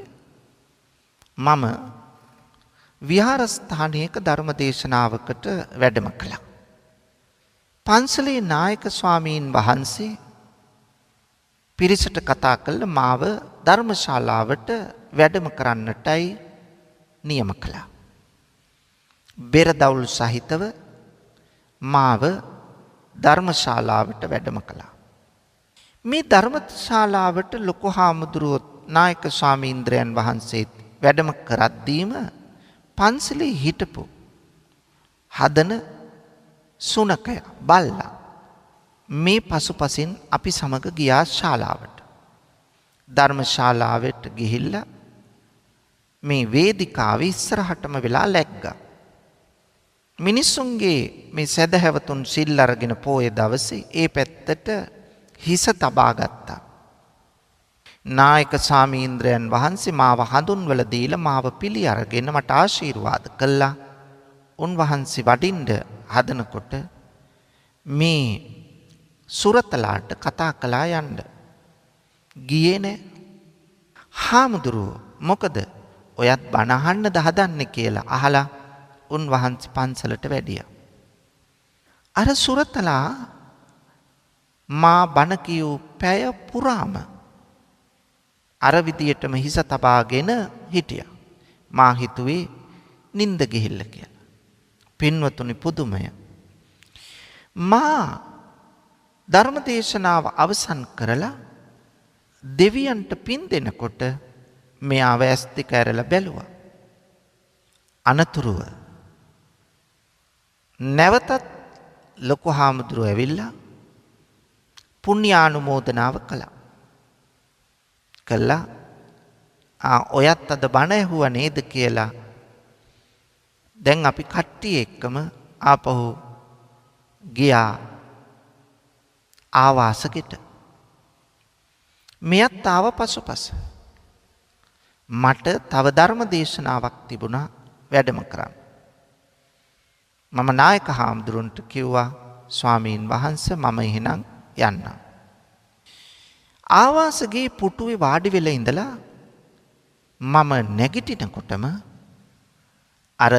මම විහාරස්ථානයක ධර්ම දේශනාවකට වැඩම කළා. පන්සලේ නායක ස්වාමීන් වහන්සේ පිරිසට කතා කළ මාව ධර්මශාලාවට වැඩම කරන්නටයි නියම කළා. බෙරදවුල් සහිතව මාව ධර්මශාලාවට වැඩම කළා. මේ ධර්මශාලාවට ලොකු හාමුදුරුවෝ නායක ස්වාමීන්ද්‍රයන් වහන්සේත් වැඩම කරද්දීම පන්සලේ හිටපු හදන සුනකය බල්ලා මේ පසුපසින් අපි සමග ගියා ශාලාවට. ධර්ම ශාලාවට ගිහිල්ලා මේ වේදිකාවේ ඉස්සරහටම වෙලා läග්ගා. මිනිස්සුන්ගේ මේ සදහැවතුන් සිල් අරගෙන පෝය දවසේ ඒ පැත්තට හිස තබා ගත්තා. නායක සාමීන්ද්‍රයන් වහන්සේ මාව හඳුන්වල දීලා මාව පිළි අරගෙන මට ආශිර්වාද කළා. උන්වහන්සේ වඩින්න හදනකොට මේ සුරතලාට කතා කළා යන්න. ගියේ නෑ. හාමුදුරුවෝ මොකද ඔයත් බණ අහන්නද හදන්නේ කියලා අහලා උන්වහන්සේ පන්සලට වැඩියා. අර සුරතලා මා බණ කියූ පැය පුරාම අර විදියටම හිස තබාගෙන හිටියා. මා හිතුවේ නිින්ද ගිහිල්ල කියලා. පින්වතුනි පුදුමය. මා ධර්මදේශනාව අවසන් කරලා දෙවියන්ට පින් දෙනකොට මෙයා වැස් දෙක ඇරලා බැලුවා. අනතුරුව නැවතත් ලොකු හාමුදුරුව ඇවිල්ලා පුණ්‍යානුමෝදනාව කළා. කළා ඔයත් අද බණ ඇහුවා නේද කියලා දැන් අපි කට්ටිය එක්කම ආපහු ගියා ආවාසකට. මෙයත් ආව පසුපස. මට තව ධර්ම දේශනාවක් තිබුණා වැඩම කරන්න. මම නායක හාමුදුරුවන්ට කිව්වා ස්වාමීන් වහන්සේ මම එහෙනම් යන්නම්. ආවාසගේ පුටුවේ වාඩි වෙලා ඉඳලා මම නැගිටිනකොටම අර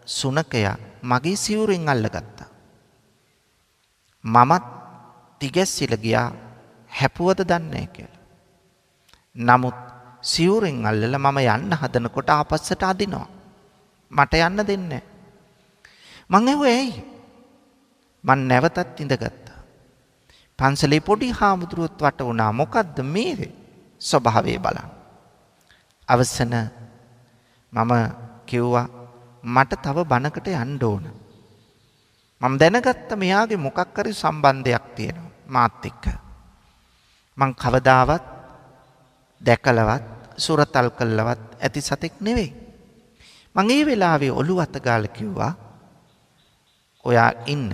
සුනකයා මගේ සිවුරෙන් අල්ලගත්තා. මමත් තිගැස්සිලා ගියා හැපුවද දන්නේ නැහැ කියලා. නමුත් සිවුරෙන් අල්ලලා මම යන්න හදනකොට ආපස්සට අදිනවා. මට යන්න දෙන්නේ නැහැ. මං ඇහුවේ ඇයි? මං නැවතත් ඉඳගත්තා. පන්සලේ පොඩි හාමුදුරුවොත් වට වුණා. මොකද්ද මේ ස්වභාවය බලන්න. අවසන මම කිව්වා මට තව බණකට යන්න ඕන. මම දැනගත්ත මෙයාගේ මොකක් හරි සම්බන්ධයක් තියෙනවා මාත් එක්ක. මං කවදාවත් දැකලවත් සුරතල් කළවත් ඇති සතෙක් නෙවෙයි. මං ඒ වෙලාවේ ඔළුව අත ගාලා කිව්වා ඔයා ඉන්න.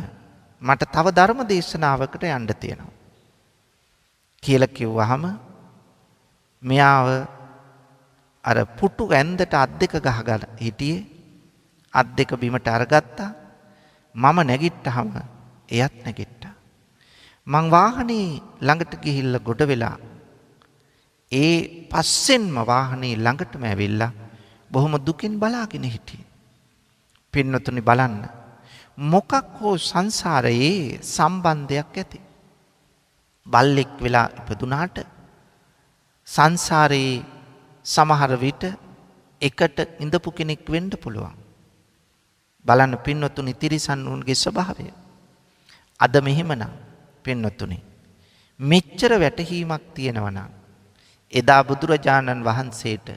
මට තව ධර්ම දේශනාවකට යන්න තියෙනවා. කියලා කිව්වහම මෙයාව අර පුටු ඇන්දට අත් දෙක ගහගෙන හිටියේ. අත් දෙක බිමට අරගත්තා. මම නැගිට්ටහම එයත් නැගිට්ටා. මං වාහනේ ළඟට ගිහිල්ලා ගොඩ වෙලා ඒ පස්සෙන්ම වාහනේ ළඟටම ඇවිල්ලා බොහොම දුකින් බලාගෙන හිටියේ. පින්නතුනි බලන්න මොකක් හෝ සංසාරයේ සම්බන්ධයක් ඇති. බල්ලෙක් වෙලා ඉපදුනාට සංසාරයේ සමහර විට එකට ඉඳපු කෙනෙක් වෙන්න පුළුවන්. බලන්න පින්නතුනි තිරිසන්නුන්ගේ ස්වභාවය. අද මෙහෙමනම් පින්නතුනි මෙච්චර වැටහීමක් තියෙනවා නම් එදා බුදුරජාණන් වහන්සේට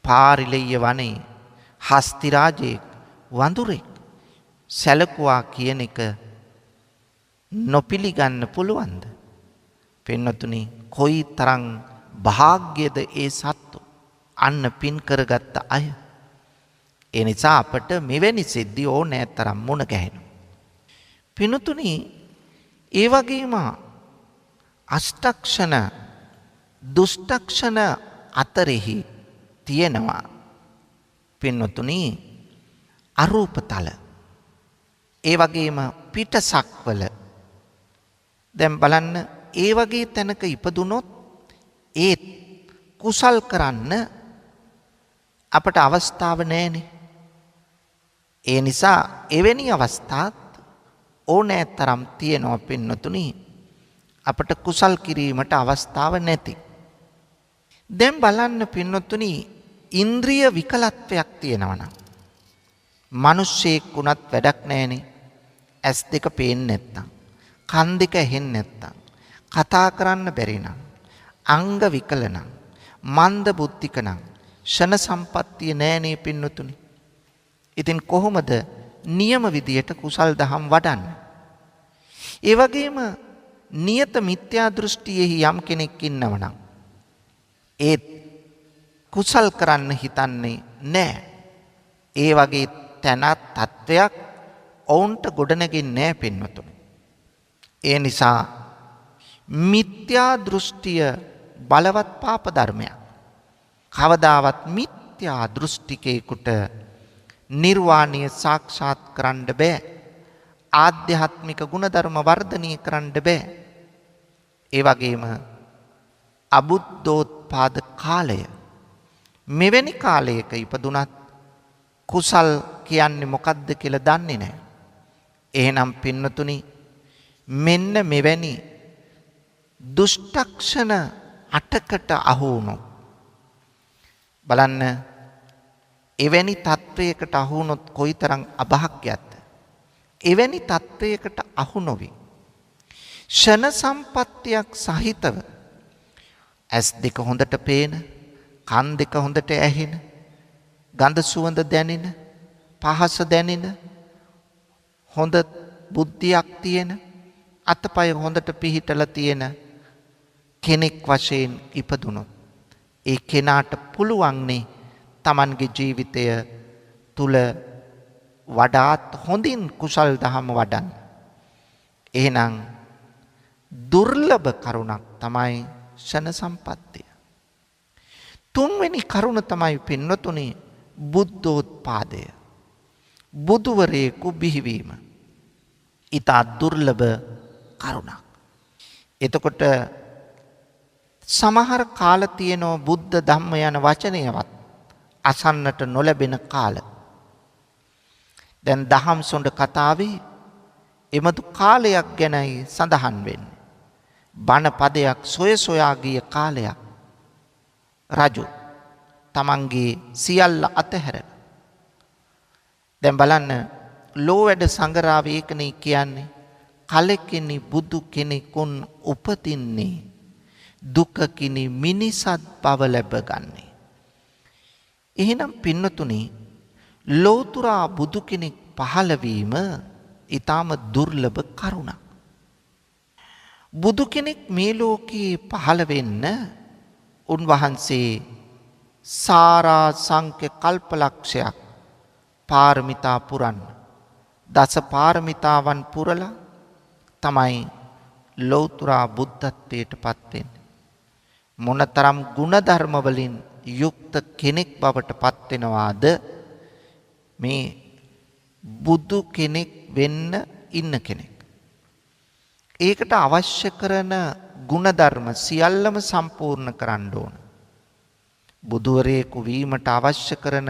පාරිලෙය වනේ හස්ති රාජයෙක් වඳුරෙක් සැලකුවා කියන එක නොපිළිගන්න පුළුවන්ද? පින්නතුනි කොයි තරම් භාග්‍යද ඒ සත්තු අන්න පින් කරගත්ත අය. ඒ නිසා අපට මෙවැනි සිද්ධි ඕනෑ තරම් මුණ ගැහෙනවා. පින්නතුනි ඒ වගේම අෂ්ටක්ෂණ දුෂ්ටක්ෂණ අතරෙහි තියෙනවා පින්නතුනි අරූපතල. ඒ වගේම පිටසක්වල දැන් බලන්න ඒ වගේ තැනක ඉපදුනොත් ඒත් කුසල් කරන්න අපට අවස්ථාව නැහැනේ. ඒ නිසා එවැනි අවස්ථාත් ඕනෑ තරම් තියෙනවා පින්නතුනි අපට කුසල් කිරීමට අවස්ථාව නැති. දැන් බලන්න පින්නතුනි ඉන්ද්‍රිය විකලත්වයක් තියෙනවා නම් මිනිස්සෙක් වුණත් වැඩක් නැහැනේ. ඇස් දෙක පේන්නේ නැත්තම්, කන් දෙක ඇහෙන්නේ නැත්තම්, කතා කරන්න බැරි නම්, අංග විකල නම්, මන්ද බුද්ධික නම්, ෂණ සම්පත්තිය නැහැනේ පින්නතුනි. ඉතින් කොහොමද නියම විදියට කුසල් දහම් වඩන්න. ඒ වගේම නියත මිත්‍යා දෘෂ්ටියෙහි යම් කෙනෙක් ඉන්නවනම් ඒත් කුසල් කරන්න හිතන්නේ නැහැ. ඒ වගේ තැනත් තත්වයක් ඔවුන්ට ගොඩනැගෙන්නේ නැහැ පින්වතුනි. ඒ නිසා මිත්‍යා දෘෂ්ටිය බලවත් පාප ධර්මයක්. කවදාවත් මිත්‍යා දෘෂ්ටිකයෙකුට නිර්වාණය සාක්ෂාත් කරන්න බෑ. ආධ්‍යාත්මික ගුණධර්ම වර්ධනය කරන්න බෑ. ඒ වගේම අබුද්ධෝත්පාද කාලය මෙවැනි කාලයක ඉපදුනත් කුසල් කියන්නේ මොකක්ද කියලා දන්නේ නැහැ. එහෙනම් පින්නතුනි මෙන්න මෙවැනි දුෂ්ටක්ෂණ 8කට අහු වුණොත් බලන්න එවැනි තත්වයකට අහු වුණොත් කොයිතරම් අභාග්‍යයක්ද. එවැනි තත්වයකට අහු නොවි ෂණ සම්පත්තියක් සහිතව ඇස් දෙක හොඳට පේන, කන් දෙක හොඳට ඇහෙන, ගඳ සුවඳ දැනෙන, පහස දැනෙන, හොඳ බුද්ධියක් තියෙන, අතපය හොඳට පිහිටලා තියෙන කෙනෙක් වශයෙන් ඉපදුනොත් ඒ කෙනාට පුළුවන්නේ Tamanගේ ජීවිතය තුල වඩාත් හොඳින් කුසල් දහම වඩන්න. එහෙනම් දුර්ලභ කරුණක් තමයි ෂණ සම්පත්තිය. තුන්වෙනි කරුණ තමයි පින්නතුනි බුද්ධෝත්පාදය. බුදුවරයෙකු බිහිවීම. ඊට දුර්ලභ කරුණක්. එතකොට සමහර කාල තියෙනවා බුද්ධ ධම්ම යන වචනයවත් අසන්නට නොලැබෙන කාල. දැන් දහම් සොඬ කතාවේ එමතු කාලයක් ගැනයි සඳහන් වෙන්නේ. බණ පදයක් සොය සොයා ගිය කාලයක්. රජු තමන්ගේ සියල්ල අතහැරලා. දැන් බලන්න ලෝ වැඩ සංගරාවේ ඒකනේ කියන්නේ කලකිනි බුදු කෙනෙකුන් උපදින්නේ දුකකිනි මිනිසත් බව ලැබගන්නේ. එහෙනම් පින්නතුනි ලෝතුරා බුදු කෙනෙක් පහළ වීම ඊටම දුර්ලභ කරුණක්. බුදු කෙනෙක් මේ ලෝකේ පහළ වෙන්න උන්වහන්සේ සාරා සංඛ්‍ය කල්පලක්ෂයක් පාරමිතා පුරන්න. දස පාරමිතාවන් පුරලා තමයි ලෞතුරා බුද්ධත්වයට පත් වෙන්නේ. මොනතරම් ගුණධර්ම වලින් යුක්ත කෙනෙක් බවට පත් වෙනවාද මේ බුදු කෙනෙක් වෙන්න ඉන්න කෙනෙක්. ඒකට අවශ්‍ය කරන ගුණධර්ම සියල්ලම සම්පූර්ණ කරන්න ඕන. බුදුවරයෙකු වීමට අවශ්‍ය කරන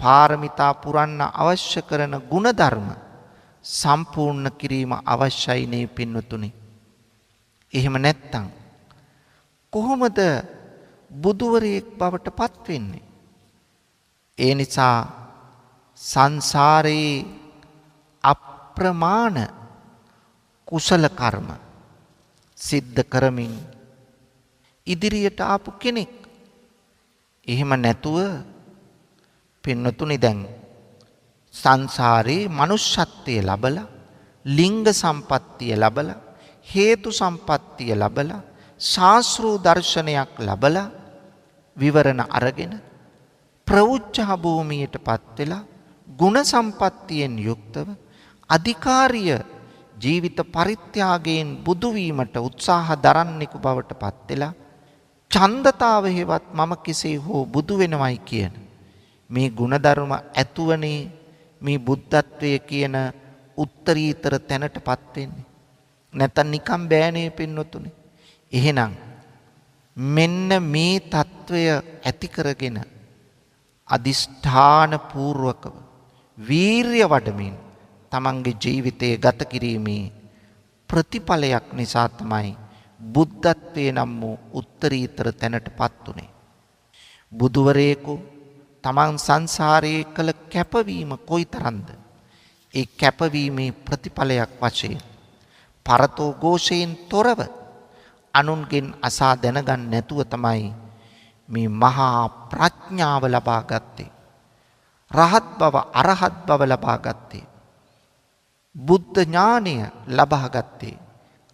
පාරමිතා පුරන්න අවශ්‍ය කරන ගුණධර්ම සම්පූර්ණ කිරීම අවශ්‍යයි නේ පින්වතුනි. එහෙම නැත්තම් කොහොමද බුදුවරයෙක් බවට පත් වෙන්නේ? ඒ නිසා සංසාරේ අප්‍රමාණ කුසල කර්ම සිද්ධ කරමින් ඉදිරියට ආපු කෙනෙක්. එහෙම නැතුව පින්නතුනි දැන් සංසාරේ මනුෂ්‍යත්වයේ ලබලා ලිංග සම්පත්තිය ලබලා හේතු සම්පත්තිය ලබලා ශාස්ත්‍රීය දර්ශනයක් ලබලා විවරණ අරගෙන ප්‍රෞච්ඡා භූමියටපත් වෙලා ගුණ සම්පත්තියෙන් යුක්තව අධිකාරිය ජීවිත පරිත්‍යාගයෙන් බුදු වීමට උත්සාහ දරන්නෙකු බවට පත් වෙලා ඡන්දතාව හේවත් මම කෙසේ හෝ බුදු වෙනවයි කියන මේ ගුණධර්ම ඇතුවනේ මේ බුද්ධත්වයේ කියන උත්තරීතර තැනටපත් වෙන්නේ. නැත්නම් නිකම් බෑනේ පින්නතුනේ. එහෙනම් මෙන්න මේ తত্ত্বය ඇති කරගෙන අදිෂ්ඨාන පූර්වකව වීර්ය වඩමින් තමන්ගේ ජීවිතය ගත කිරීමේ ප්‍රතිඵලයක් නිසා තමයි බුද්ධත්වයේ නම් වූ උත්තරීතර තැනටපත් උනේ. බුදුවරයෙකු තමන් සංසාරයේ කළ කැපවීම කොයිතරම්ද? ඒ කැපවීමේ ප්‍රතිඵලයක් වශයෙන් පරතෝ ഘോഷයෙන් තොරව අනුන්ගෙන් අසා දැනගන්න නැතුව තමයි මේ මහා ප්‍රඥාව ලබා ගත්තේ. රහත් බව අරහත් බව ලබා ගත්තේ. බුද්ධ ඥානය ලබා ගත්තේ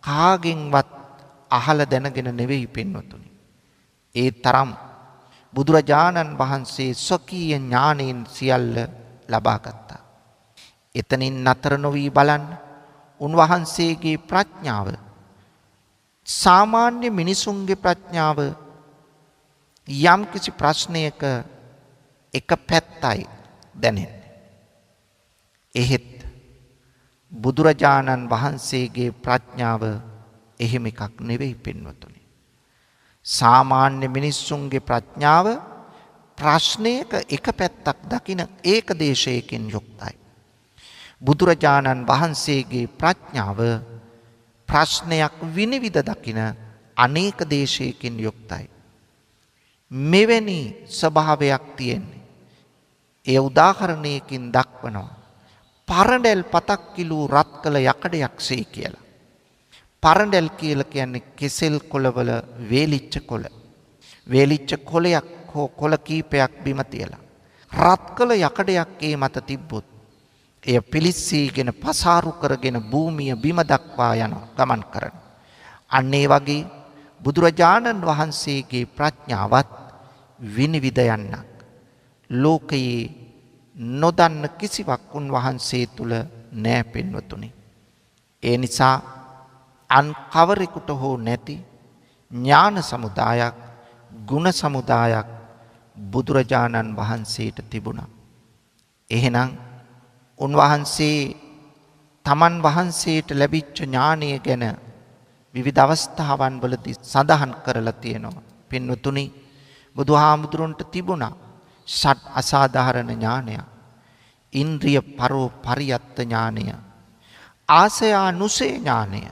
කාගෙන්වත් අහලා දැනගෙන නෙවෙයි පින්වතුනි. ඒ තරම් බුදුරජාණන් වහන්සේ ස්වකීය ඥානයෙන් සියල්ල ලබා ගත්තා. එතනින් නතර නොවී බලන්න උන්වහන්සේගේ ප්‍රඥාව සාමාන්‍ය මිනිසුන්ගේ ප්‍රඥාව යම් කිසි ප්‍රශ්නයක එක පැත්තයි දැනෙන්නේ. එහෙත් බුදුරජාණන් වහන්සේගේ ප්‍රඥාව එහෙම එකක් නෙවෙයි පින්වතුනි. සාමාන්‍ය මිනිස්සුන්ගේ ප්‍රඥාව ප්‍රශ්නයක එක පැත්තක් දකින ඒක දේශයකින් යුක්තයි. බුදුරජාණන් වහන්සේගේ ප්‍රඥාව ප්‍රශ්නයක් විනිවිද දකින අනේක දේශයකින් යුක්තයි. මෙවැනි ස්වභාවයක් තියෙන්නේ. ඒ උදාහරණයකින් දක්වනවා. පරඬැල් පතක් කිලූ රත් කළ යකඩයක්සේ කියලා. පරඬැල් කියලා කියන්නේ කෙසෙල් කොළවල වේලිච්ච කොළ. වේලිච්ච කොළයක් හෝ කොළ කීපයක් බිම තියලා රත් කළ යකඩයක් ඒ මත තිබ්බොත් එය පිලිස්සීගෙන පසාරු කරගෙන භූමිය බිම දක්වා යන ගමන් කරන. අන්න ඒ වගේ බුදුරජාණන් වහන්සේගේ ප්‍රඥාවත් විනිවිද යන්නක්. ලෝකයේ නොදන්න කිසිවක් උන්වහන්සේ තුල නෑ පින්වතුනි. ඒ නිසා අන් කවරෙකුට හෝ නැති ඥාන සමුදායක්, ගුණ සමුදායක් බුදුරජාණන් වහන්සේට තිබුණා. එහෙනම් උන්වහන්සේ තමන් වහන්සේට ලැබිච්ච ඥානය ගැන විවිධ අවස්ථාවන් වලදී සඳහන් කරලා තියෙනවා. පින්වතුනි, බුදුහාමුදුරන්ට තිබුණා ෂඩ් අසාධාරණ ඥානය, ඉන්ද්‍රිය පරෝ පරියත්ත ඥානය, ආසයානුසේ ඥානය,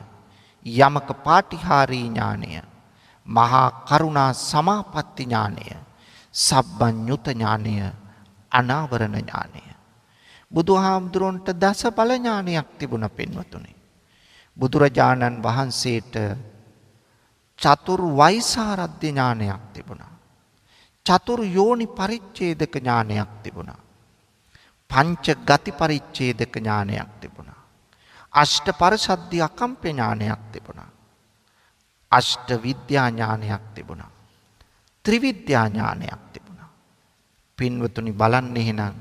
යමක පාටිහාරී ඥානය, මහා කරුණා සමාපatti ඥානය, සබ්බඤ්ඤුත ඥානය, අනාවරණ ඥානය. බුදුහාමුදුරන්ට දස බල ඥානයක් තිබුණ පින්වතුනි. බුදුරජාණන් වහන්සේට චතුර් වෛසාරද්‍ය ඥානයක් තිබුණා. චතුර් යෝනි පරිච්ඡේදක ඥානයක් තිබුණා. පංච ගති පරිච්ඡේදක ඥානයක් තිබුණා. අෂ්ට පරිසද්ධි අකම්ප්‍ය ඥානයක් තිබුණා. අෂ්ට විද්‍යා ඥානයක් තිබුණා. ත්‍රිවිද්‍යා ඥානයක් තිබුණා. පින්වතුනි, බලන්න එහෙනම්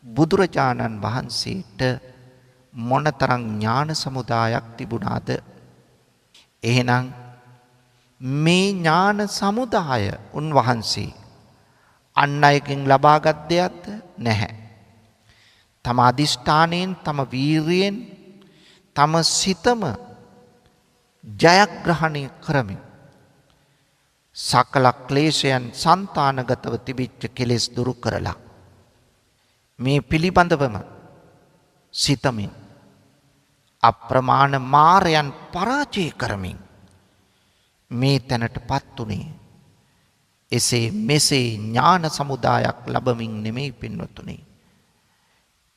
බුදුරජාණන් වහන්සේට මොනතරම් ඥාන සමුදායක් තිබුණාද? එහෙනම් මේ ඥාන සමුදාය උන්වහන්සේ අන් අයගෙන් ලබාගත් දෙයක්ද? නැහැ. තම අදිෂ්ඨානයෙන්, තම වීරියෙන්, තම සිතම ජයග්‍රහණය කරමින් සකල ක්ලේශයන් సంతానගතව තිබිච්ච කෙලෙස් දුරු කරලා මේ පිළිබඳවම සිතමින් අප්‍රමාණ මාරයන් පරාජය කරමින් මේ තැනටපත් උනේ එසේ මෙසේ ඥාන සමුදායක් ලැබමින් නෙමෙයි පින්වතුනි.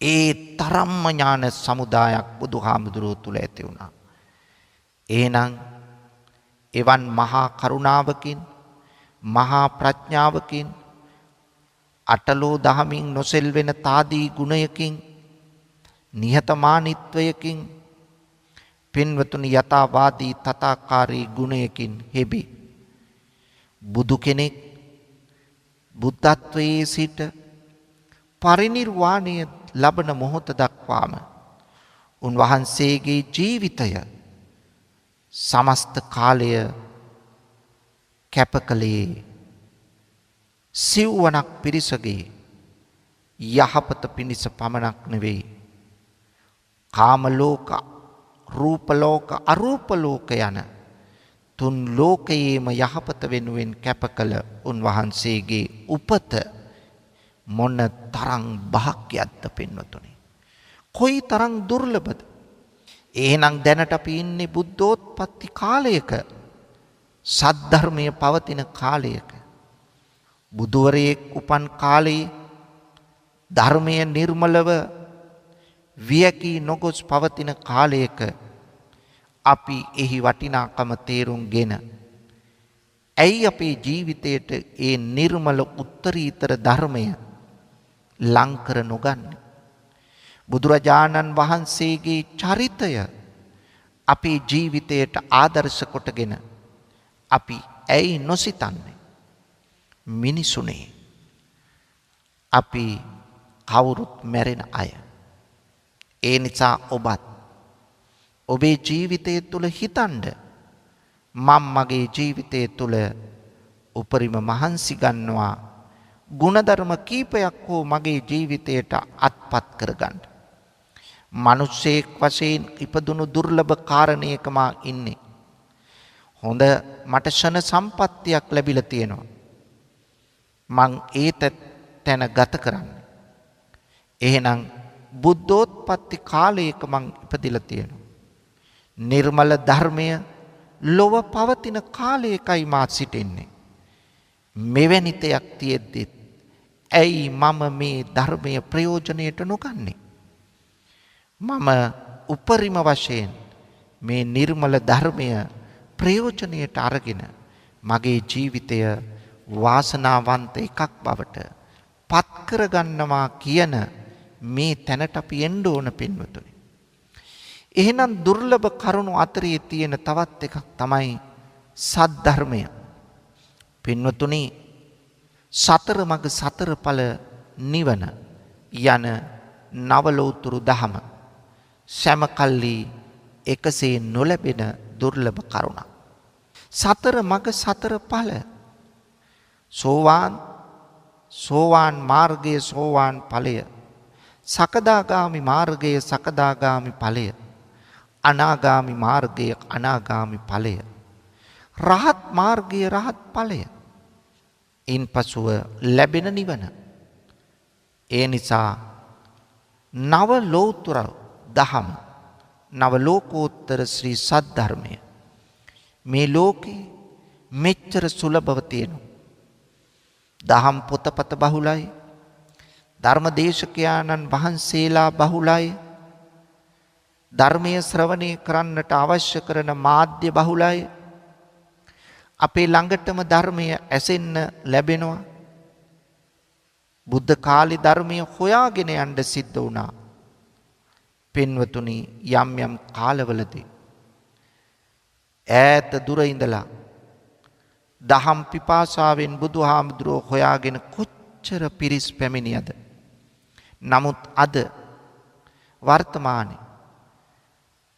ඒ තරම්ම ඥාන සමුදායක් බුදුහාමුදුරුවෝ තුල ඇති වුණා. එහෙනම් එවන් මහා කරුණාවකින්, මහා ප්‍රඥාවකින්, අටලෝ දහමින් නොසෙල්වෙන තාදී ගුණයකින්, නිහතමානීත්වයකින්, පින්වතුනි යථාවාදී තථාකාරී ගුණයකින් හෙබි බුදු කෙනෙක් බුද්ධත්වයේ සිට පරිනිර්වාණය ලබන මොහොත දක්වාම උන්වහන්සේගේ ජීවිතය සමස්ත කාලය කැප කළේ සිව්වනක් පිරිසගේ යහපත පිණිස පමණක් නෙවෙයි, කාම ලෝක, රූප ලෝක, අරූප ලෝක යන තුන් ලෝකයේම යහපත වෙනුවෙන් කැප කළ උන්වහන්සේගේ උපත මොන තරම් භාග්‍යයක්ද පින්වතුනි. කොයි තරම් දුර්ලභද. එහෙනම් දැනට අපි ඉන්නේ බුද්ධෝත්පත්ති කාලයක, සද්ධර්මය පවතින කාලයක. බුදුවරයෙක් උපන් කාලයේ ධර්මය නිර්මලව වියකී නොගොස් පවතින කාලයක අපි එහි වටිනාකම තේරුම්ගෙන ඇයි අපේ ජීවිතයට ඒ නිර්මල උත්තරීතර ධර්මය ලං කර නොගන්නේ. බුදුරජාණන් වහන්සේගේ චරිතය අපේ ජීවිතයට ආදර්ශ කොටගෙන අපි ඇයි නොසිතන්නේ? මිනිසුනේ අපි කවුරුත් මැරෙන අය. ඒ නිසා ඔබත් ඔබේ ජීවිතය තුළ හිතන්ඩ මම මගේ ජීවිතය තුළ උපරිම මහන්සි ගන්නවා ගුණධර්ම කීපයක් හෝ මගේ ජීවිතයට අත්පත් කරගන්න. මනුෂ්‍යයෙක් වශයෙන් ඉපදුණු දුර්ලභ කාරණයක මා ඉන්නේ. හොඳ මට ෂණ සම්පත්තියක් ලැබිලා තියෙනවා. මං ඒ තැන ගත කරන්නේ. එහෙනම් බුද්ධෝත්පත්ති කාලයක මං ඉපදිලා තියෙනවා. නිර්මල ධර්මය ලොව පවතින කාලයකයි මා සිටින්නේ. මෙවැනි දෙයක් තියෙද්දිත් ඇයි මම මේ ධර්මය ප්‍රයෝජනයට නොගන්නේ? මම උපරිම වශයෙන් මේ නිර්මල ධර්මය ප්‍රයෝජනයට අරගෙන මගේ ජීවිතය වාසනාවන්ත එකක් බවට පත් කරගන්නවා කියන මේ තැනට අපි එන්න ඕන පින්වතුනි. එහෙනම් දුර්ලභ කරුණු අතරේ තියෙන තවත් එකක් තමයි සද්ධර්මය. පින්වතුනි, සතර මඟ සතර ඵල නිවන යන නවලෝතුරු දහම සෑමකල්ලි එකසේ නොලැබෙන දුර්ලභ කරුණක්. සතර මඟ සතර ඵල සෝවාන් මාර්ගයේ සෝවාන් ඵලය, සකදාගාමි මාර්ගයේ සකදාගාමි ඵලය, අනාගාමි මාර්ගයේ අනාගාමි ඵලය, රහත් මාර්ගයේ රහත් ඵලය, ඉන්පසුව ලැබෙන නිවන. ඒ නිසා නව ලෝතුර දහම, නව ලෝකෝත්තර ශ්‍රී සද්ධර්මය මේ ලෝකේ මෙච්චර සුලභව තියෙනවා. දහම් පොතපත බහුලයි, ධර්මදේශකයාණන් වහන්සේලා බහුලයි, ධර්මයේ ශ්‍රවණය කරන්නට අවශ්‍ය කරන මාධ්‍ය බහුලයි. අපේ ළඟටම ධර්මය ඇසෙන්න ලැබෙනවා. බුද්ධ කාලේ ධර්මය හොයාගෙන යන්න සිද්ධ වුණා. පින්වතුනි, යම් යම් කාලවලදී ඈත දුර ඉඳලා දහම් පිපාසාවෙන් බුදුහාමුදුරුවෝ හොයාගෙන කොච්චර පිරිස් පැමිණියද. නමුත් අද වර්තමානයේ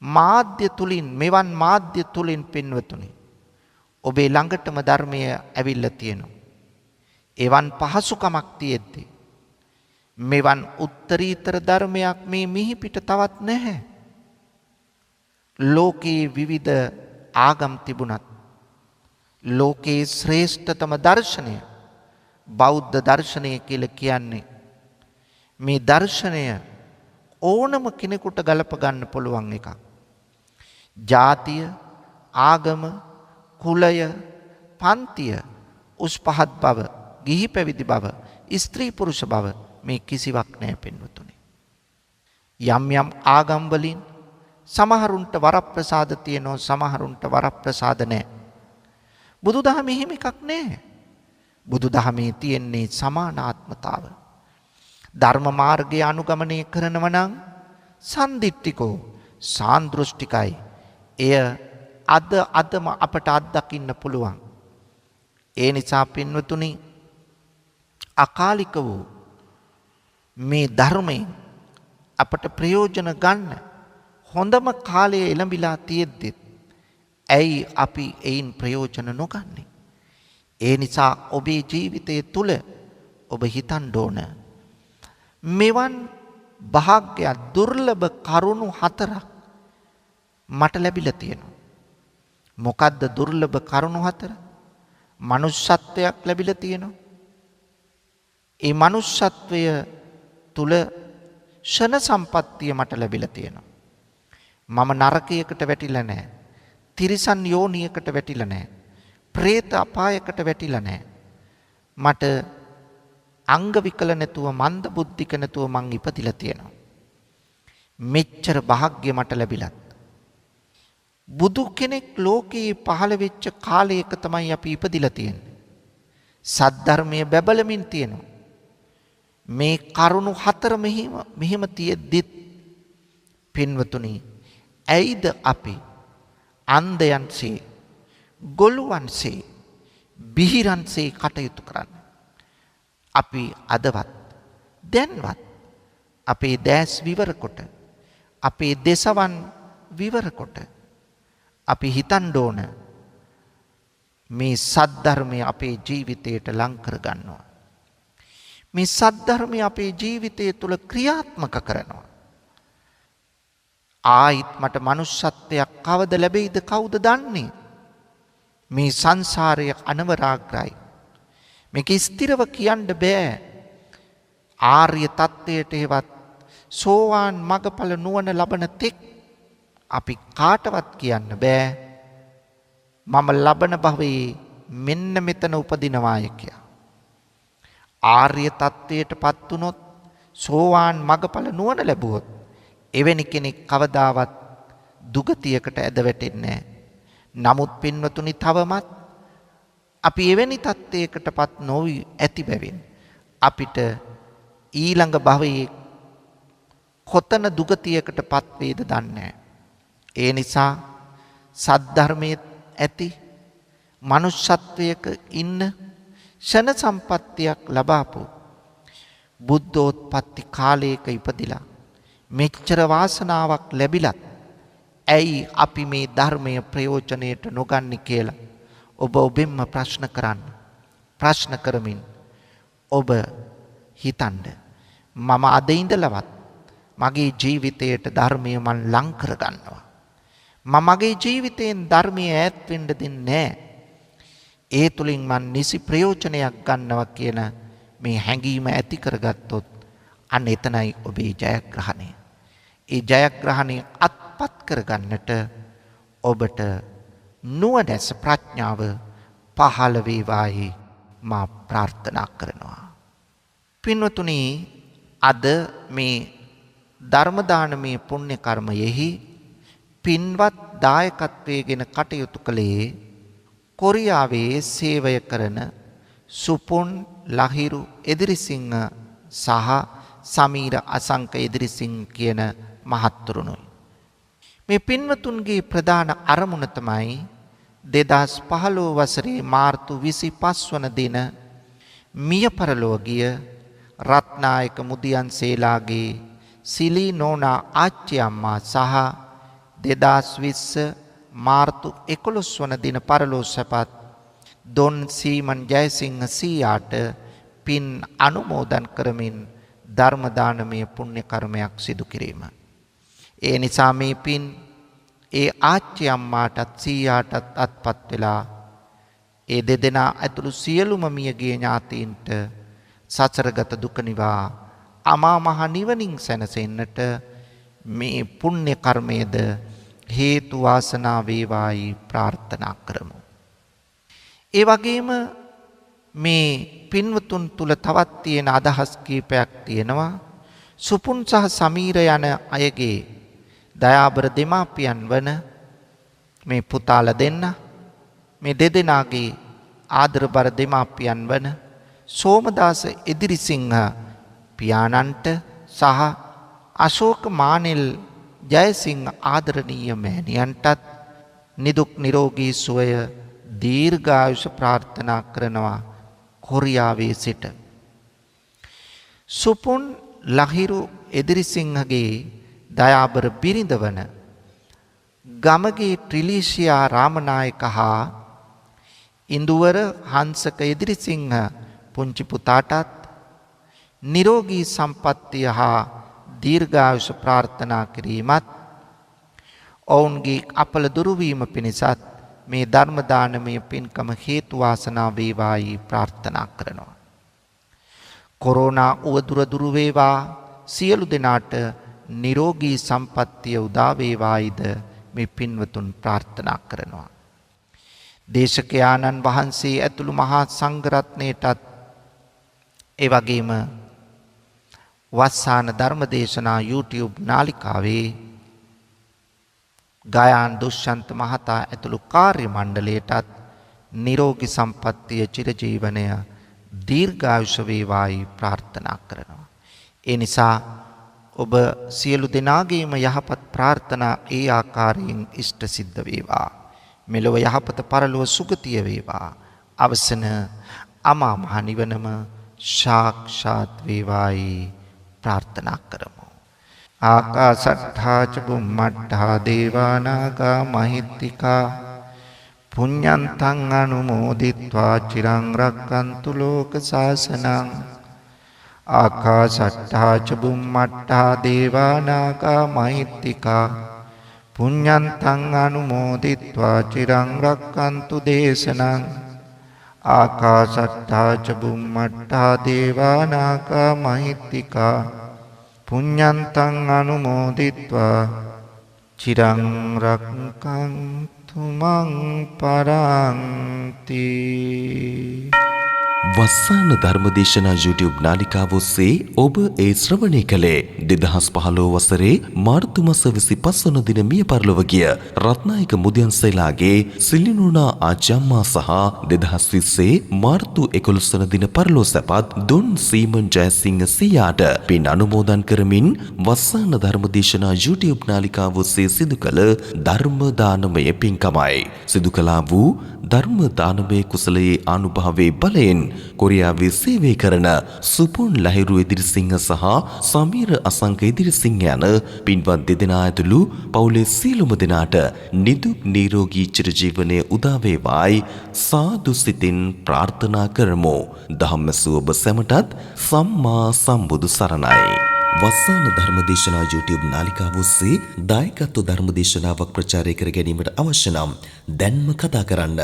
මාධ්‍ය තුලින්, මෙවන් මාධ්‍ය තුලින් පින්වතුනි ඔබේ ළඟටම ධර්මය ඇවිල්ලා තියෙනවා. එවන් පහසුකමක් තියෙද්දී මෙවන් උත්තරීතර ධර්මයක් මේ මිහිපිට තවත් නැහැ. ලෝකයේ විවිධ ආගම් තිබුණත් ලෝකයේ ශ්‍රේෂ්ඨතම දර්ශනය බෞද්ධ දර්ශනය කියලා කියන්නේ මේ දර්ශනය ඕනම කෙනෙකුට ගලප ගන්න පුළුවන් එකක්. ජාතිය, ආගම, කුලය, පන්තිය, උස් පහත් බව, ගිහි පැවිදි බව, ස්ත්‍රී පුරුෂ බව මේ කිසිවක් නැහැ පින්වතුනි. යම් යම් ආගම් වලින් සමහරුන්ට වරප්‍රසාද තියෙනවා, සමහරුන්ට වරප්‍රසාද නැහැ. බුදුදහමේ එහෙම එකක් නැහැ. බුදුදහමේ තියෙන්නේ සමානාත්මතාව. ධර්ම මාර්ගය අනුගමනය කරනව නම් සන්දිට්ඨිකෝ, සාන්දෘෂ්ටිකයි. එය අදම අපට අත්දකින්න පුළුවන්. ඒ නිසා පින්වතුනි, අකාලික වූ මේ ධර්මයෙන් අපට ප්‍රයෝජන ගන්න හොඳම කාලය එළඹිලා තියෙද්දි ඇයි අපි එයින් ප්‍රයෝජන නොගන්නේ? ඒ නිසා ඔබේ ජීවිතය තුළ ඔබ හිතන්න ඕන මෙවන් භාග්‍ය දුර්ලභ කරුණු 4ක් මට ලැබිලා තියෙනවා. මොකද්ද දුර්ලභ කරුණු 4? මනුෂ්‍යත්වයක් ලැබිලා තියෙනවා. ඒ මනුෂ්‍යත්වය තුල ෂණ සම්පත්තිය මට ලැබිලා තියෙනවා. මම නරකයකට වැටිලා නැහැ. තිරිසන් යෝනියකට වැටිලා නැහැ. പ്രേත අපායකට වැටිලා නැහැ. මට අංග විකල නැතුව, මන්ද බුද්ධික නැතුව මං ඉපදිලා තියෙනවා. මෙච්චර වාග්ය මට ලැබිලත් බුදු කෙනෙක් ලෝකයේ පහළ වෙච්ච කාලයක තමයි අපි ඉපදිලා තියෙන්නේ. සද්ධර්මයේ බැබලමින් තියෙනවා. මේ කරුණු හතර මෙහිම තියෙද්දිත් පින්වතුනි ඇයිද අපි අන්ධයන්සේ ගොළුවන්සේ බිහිරන්සේ කටයුතු කරන්නේ? අපි අදවත් දැන්වත් අපේ දැස් විවර කොට අපේ දෙසවන් විවර කොට අපි හිතන්න ඕන මේ සද්ධර්මය අපේ ජීවිතයට ලං කර ගන්නවා. මේ සද්ධර්මය අපේ ජීවිතය තුළ ක්‍රියාත්මක කරනවා. ආයිත් මට මනුෂ්‍යත්වයක් කවද ලැබෙයිද කවුද දන්නේ? මේ සංසාරය අනවරාග්‍රයි. මේක ස්ථිරව කියන්න බෑ. ආර්ය තත්ත්වයට හෙවත් සෝවාන් මගඵල නුවණ ලබන තෙක් අපි කාටවත් කියන්න බෑ මම ලබන භවයේ මෙන්න මෙතන උපදිනවාය කියලා. ආර්ය තත්ත්වයට පත් වුනොත් සෝවාන් මගඵල නුවණ ලැබුවොත් එවැනි කෙනෙක් කවදාවත් දුගතියකට ඇද වැටෙන්නේ නැහැ. නමුත් පින්වතුනි තවමත් අපි එවැනි තත්ත්වයකට පත් නොවි ඇති බැවින් අපිට ඊළඟ භවයේ කොතන දුගතියකට පත් වේද දන්නේ නැහැ. ඒ නිසා සද්ධර්මයේ ඇති මනුෂ්‍යත්වයක ඉන්න ෂණ සම්පත්තියක් ලබාපු බුද්ධෝත්පත්ති කාලයක ඉපදිලා මෙච්චර වාසනාවක් ලැබිලත් ඇයි අපි මේ ධර්මය ප්‍රයෝජනයට නොගන්නේ කියලා ඔබ ඔබෙන්ම ප්‍රශ්න කරන්න. ප්‍රශ්න කරමින් ඔබ හිතන්න මම අද ඉඳලවත් මගේ ජීවිතයට ධර්මය මන් ලං කර ගන්නවා. මම මගේ ජීවිතයෙන් ධර්මයේ ඈත් වෙන්න දෙන්නේ නැහැ. ඒ තුලින් මන් නිසි ප්‍රයෝජනයක් ගන්නවා කියන මේ හැඟීම ඇති කරගත්තොත් අන්න එතනයි ඔබේ ජයග්‍රහණය. ඒ ජයග්‍රහණය අත්පත් කරගන්නට ඔබට නුවණැස ප්‍රඥාව පහළ වේවායි මා ප්‍රාර්ථනා කරනවා. පින්වතුනි අද මේ ධර්ම දානමය පුණ්‍ය කර්මයෙහි පින්වත් දායකත්වයේගෙන කටයුතු කළේ කොරියාවේ සේවය කරන සුපුන් ලහිරු එදිරිසිංහ සහ සමීර අසංක එදිරිසිංහ කියන මහත්තුරුණුයි. මේ පින්වතුන්ගේ ප්‍රධාන අරමුණ තමයි 2015 වසරේ මාර්තු 25 වන දින මිය පරලොව ගිය රත්නායක මුදියන්සේලාගේ සිලී නෝනා ආච්චි අම්මා සහ 2020 මාර්තු 11 වන දින පරලෝ සැපත් දොන් සීමන් ජයසිංහ සීයාට පින් අනුමෝදන් කරමින් ධර්ම දානමය පුණ්‍ය කර්මයක් සිදු කිරීම. ඒ නිසා මේ පින් ඒ ආච්චි අම්මාටත් සීයාටත් අත්පත් වෙලා ඒ දෙදෙනා ඇතුළු සියලුම මියගිය ඥාතීන්ට සසරගත දුක නිවා අමා මහ නිවනින් සැනසෙන්නට මේ පුණ්‍ය කර්මයේද හේතු වාසනා වේවායි ප්‍රාර්ථනා කරමු. ඒ වගේම මේ පින්වතුන් තුල තවත් තියෙන අදහස් කීපයක් තියෙනවා. සුපුන් සහ සමීර යන අයගේ දයාබර දෙමාපියන් වන මේ පුතාලා දෙන්න මේ දෙදෙනාගේ ආදරබර දෙමාපියන් වන සෝමදාස එදිරිසිංහ පියාණන්ට සහ අශෝක මානෙල් ජයසිංහ ආදරණීය මෑණියන්ටත් නිදුක් නිරෝගී සුවය දීර්ඝායුෂ ප්‍රාර්ථනා කරනවා කොරියාවේ සිට. සුපුන් ලහිරු එදිරිසිංහගේ දයාබර බිරිඳ වන ගමගේ ට්‍රිලීෂියා රාමනායක හා ඉන්දුවර හංසක එදිරිසිංහ පුංචි පුතාටත් නිරෝගී සම්පත්තිය හා දීර්ඝායුෂ ප්‍රාර්ථනා කිරීමත් ඔවුන්ගේ අපල දුරුවීම පිණිසත් මේ ධර්ම දානමය පින්කම හේතු වාසනා වේවායි ප්‍රාර්ථනා කරනවා. කොරෝනා උවදුර දුරු වේවා සියලු දෙනාට නිරෝගී සම්පත්තිය උදා වේවායිද මේ පින්වතුන් ප්‍රාර්ථනා කරනවා. දේශකයාණන් වහන්සේ ඇතුළු මහා සංඝරත්නයටත් ඒ වගේම වස්සාන ධර්ම දේශනා YouTube නාලිකාවේ ගායන් දුෂ්‍යන්ත මහතා ඇතුළු කාර්ය මණ්ඩලයටත් නිරෝගී සම්පත්තිය චිරජීවනය දීර්ඝායුෂ වේවායි ප්‍රාර්ථනා කරනවා. ඒ නිසා ඔබ සියලු දෙනාගේම යහපත් ප්‍රාර්ථනා ඒ ආකාරයෙන් ඉෂ්ට සිද්ධ වේවා. මෙලොව යහපත පරලොව සුගතිය වේවා. අවසන අමා මහ නිවනම සාක්ෂාත් වේවායි ප්‍රාර්ථනා කරමු. ආකාසට්ඨා ච බුම්මට්ඨා දේවානාගා මහිත්‍තිකා පුඤ්ඤන්තං අනුමෝදිත්වා චිරං රක්칸තු ලෝක සාසනං. ආකාසට්ඨා ච බුම්මට්ඨා දේවානාගා මහිත්‍තිකා පුඤ්ඤන්තං අනුමෝදිත්වා චිරං රක්칸තු දේශනං. ආකාසට්ඨා ච බුම්මට්ඨා දේවානාගා මහිත්‍තිකා පුඤ්ඤන්තං අනුමෝදිත්වා චිරං රක්칸තු මං පරන්ති. වස්සාන ධර්මදේශනා YouTube නාලිකාව ඔස්සේ ඔබ ඒ ශ්‍රවණය කළේ 2015 වසරේ මාර්තු මාස 25 වන දින මිය පරලොව ගිය රත්නායක මුදියන්සේලාගේ සිලිනුනා ආජම්මා සහ 2020 මාර්තු 11 වන දින පරලොව සැපත් දොන් සීමන් ජයසිංහ සියාට පින් අනුමෝදන් කරමින් වස්සාන ධර්මදේශනා YouTube නාලිකාව ඔස්සේ සිදු කළ ධර්ම දානමය පින්කමයි. සිදු කළා වූ ධර්ම දානමය කුසලයේ ආනුභාවයේ බලයෙන් කොරියාවේ සේවය කරන සුපුන් ලහිරු එදිරිසිංහ සහ සමීර අසංක එදිරිසිංහ යන පින්වත් දෙදෙනා ඇතුළු පවුලේ සියලුම දෙනාට නිදුක් නිරෝගී චිරජීවනයේ උදා වේවායි සාදු සිතින් ප්‍රාර්ථනා කරමු. ධම්මසුව ඔබ සැමටත් සම්මා සම්බුදු සරණයි. වස්සාන ධර්මදේශනා YouTube නාලිකාව ඔස්සේ දායකත්ව ධර්මදේශනාවක් ප්‍රචාරය කර ගැනීමට අවශ්‍ය නම් දැන්ම කතා කරන්න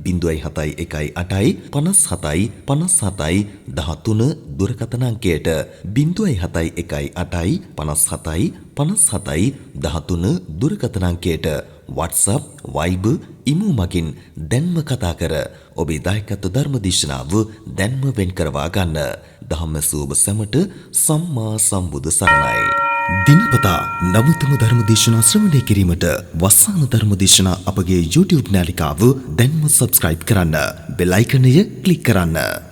071 57 57 13 දුරකථන අංකයට 071 57 57 13 දුරකථන අංකයට WhatsApp Viber ඉමු මගින් දැන්ම කතා කර ඔබේ දායකත්ව ධර්මදේශනාව දැන්ම වෙන් කරවා ගන්න. ධම්මසුව ඔබ සැමට සම්මා සම්බුදු සරණයි. දිනපතා නවතම ධර්මදේශනා ශ්‍රවණය කිරීමට වස්සාන ධර්මදේශනා අපගේ YouTube නාලිකාව දැන්ම subscribe කරන්න. බෙල් අයිකනය ක්ලික් කරන්න.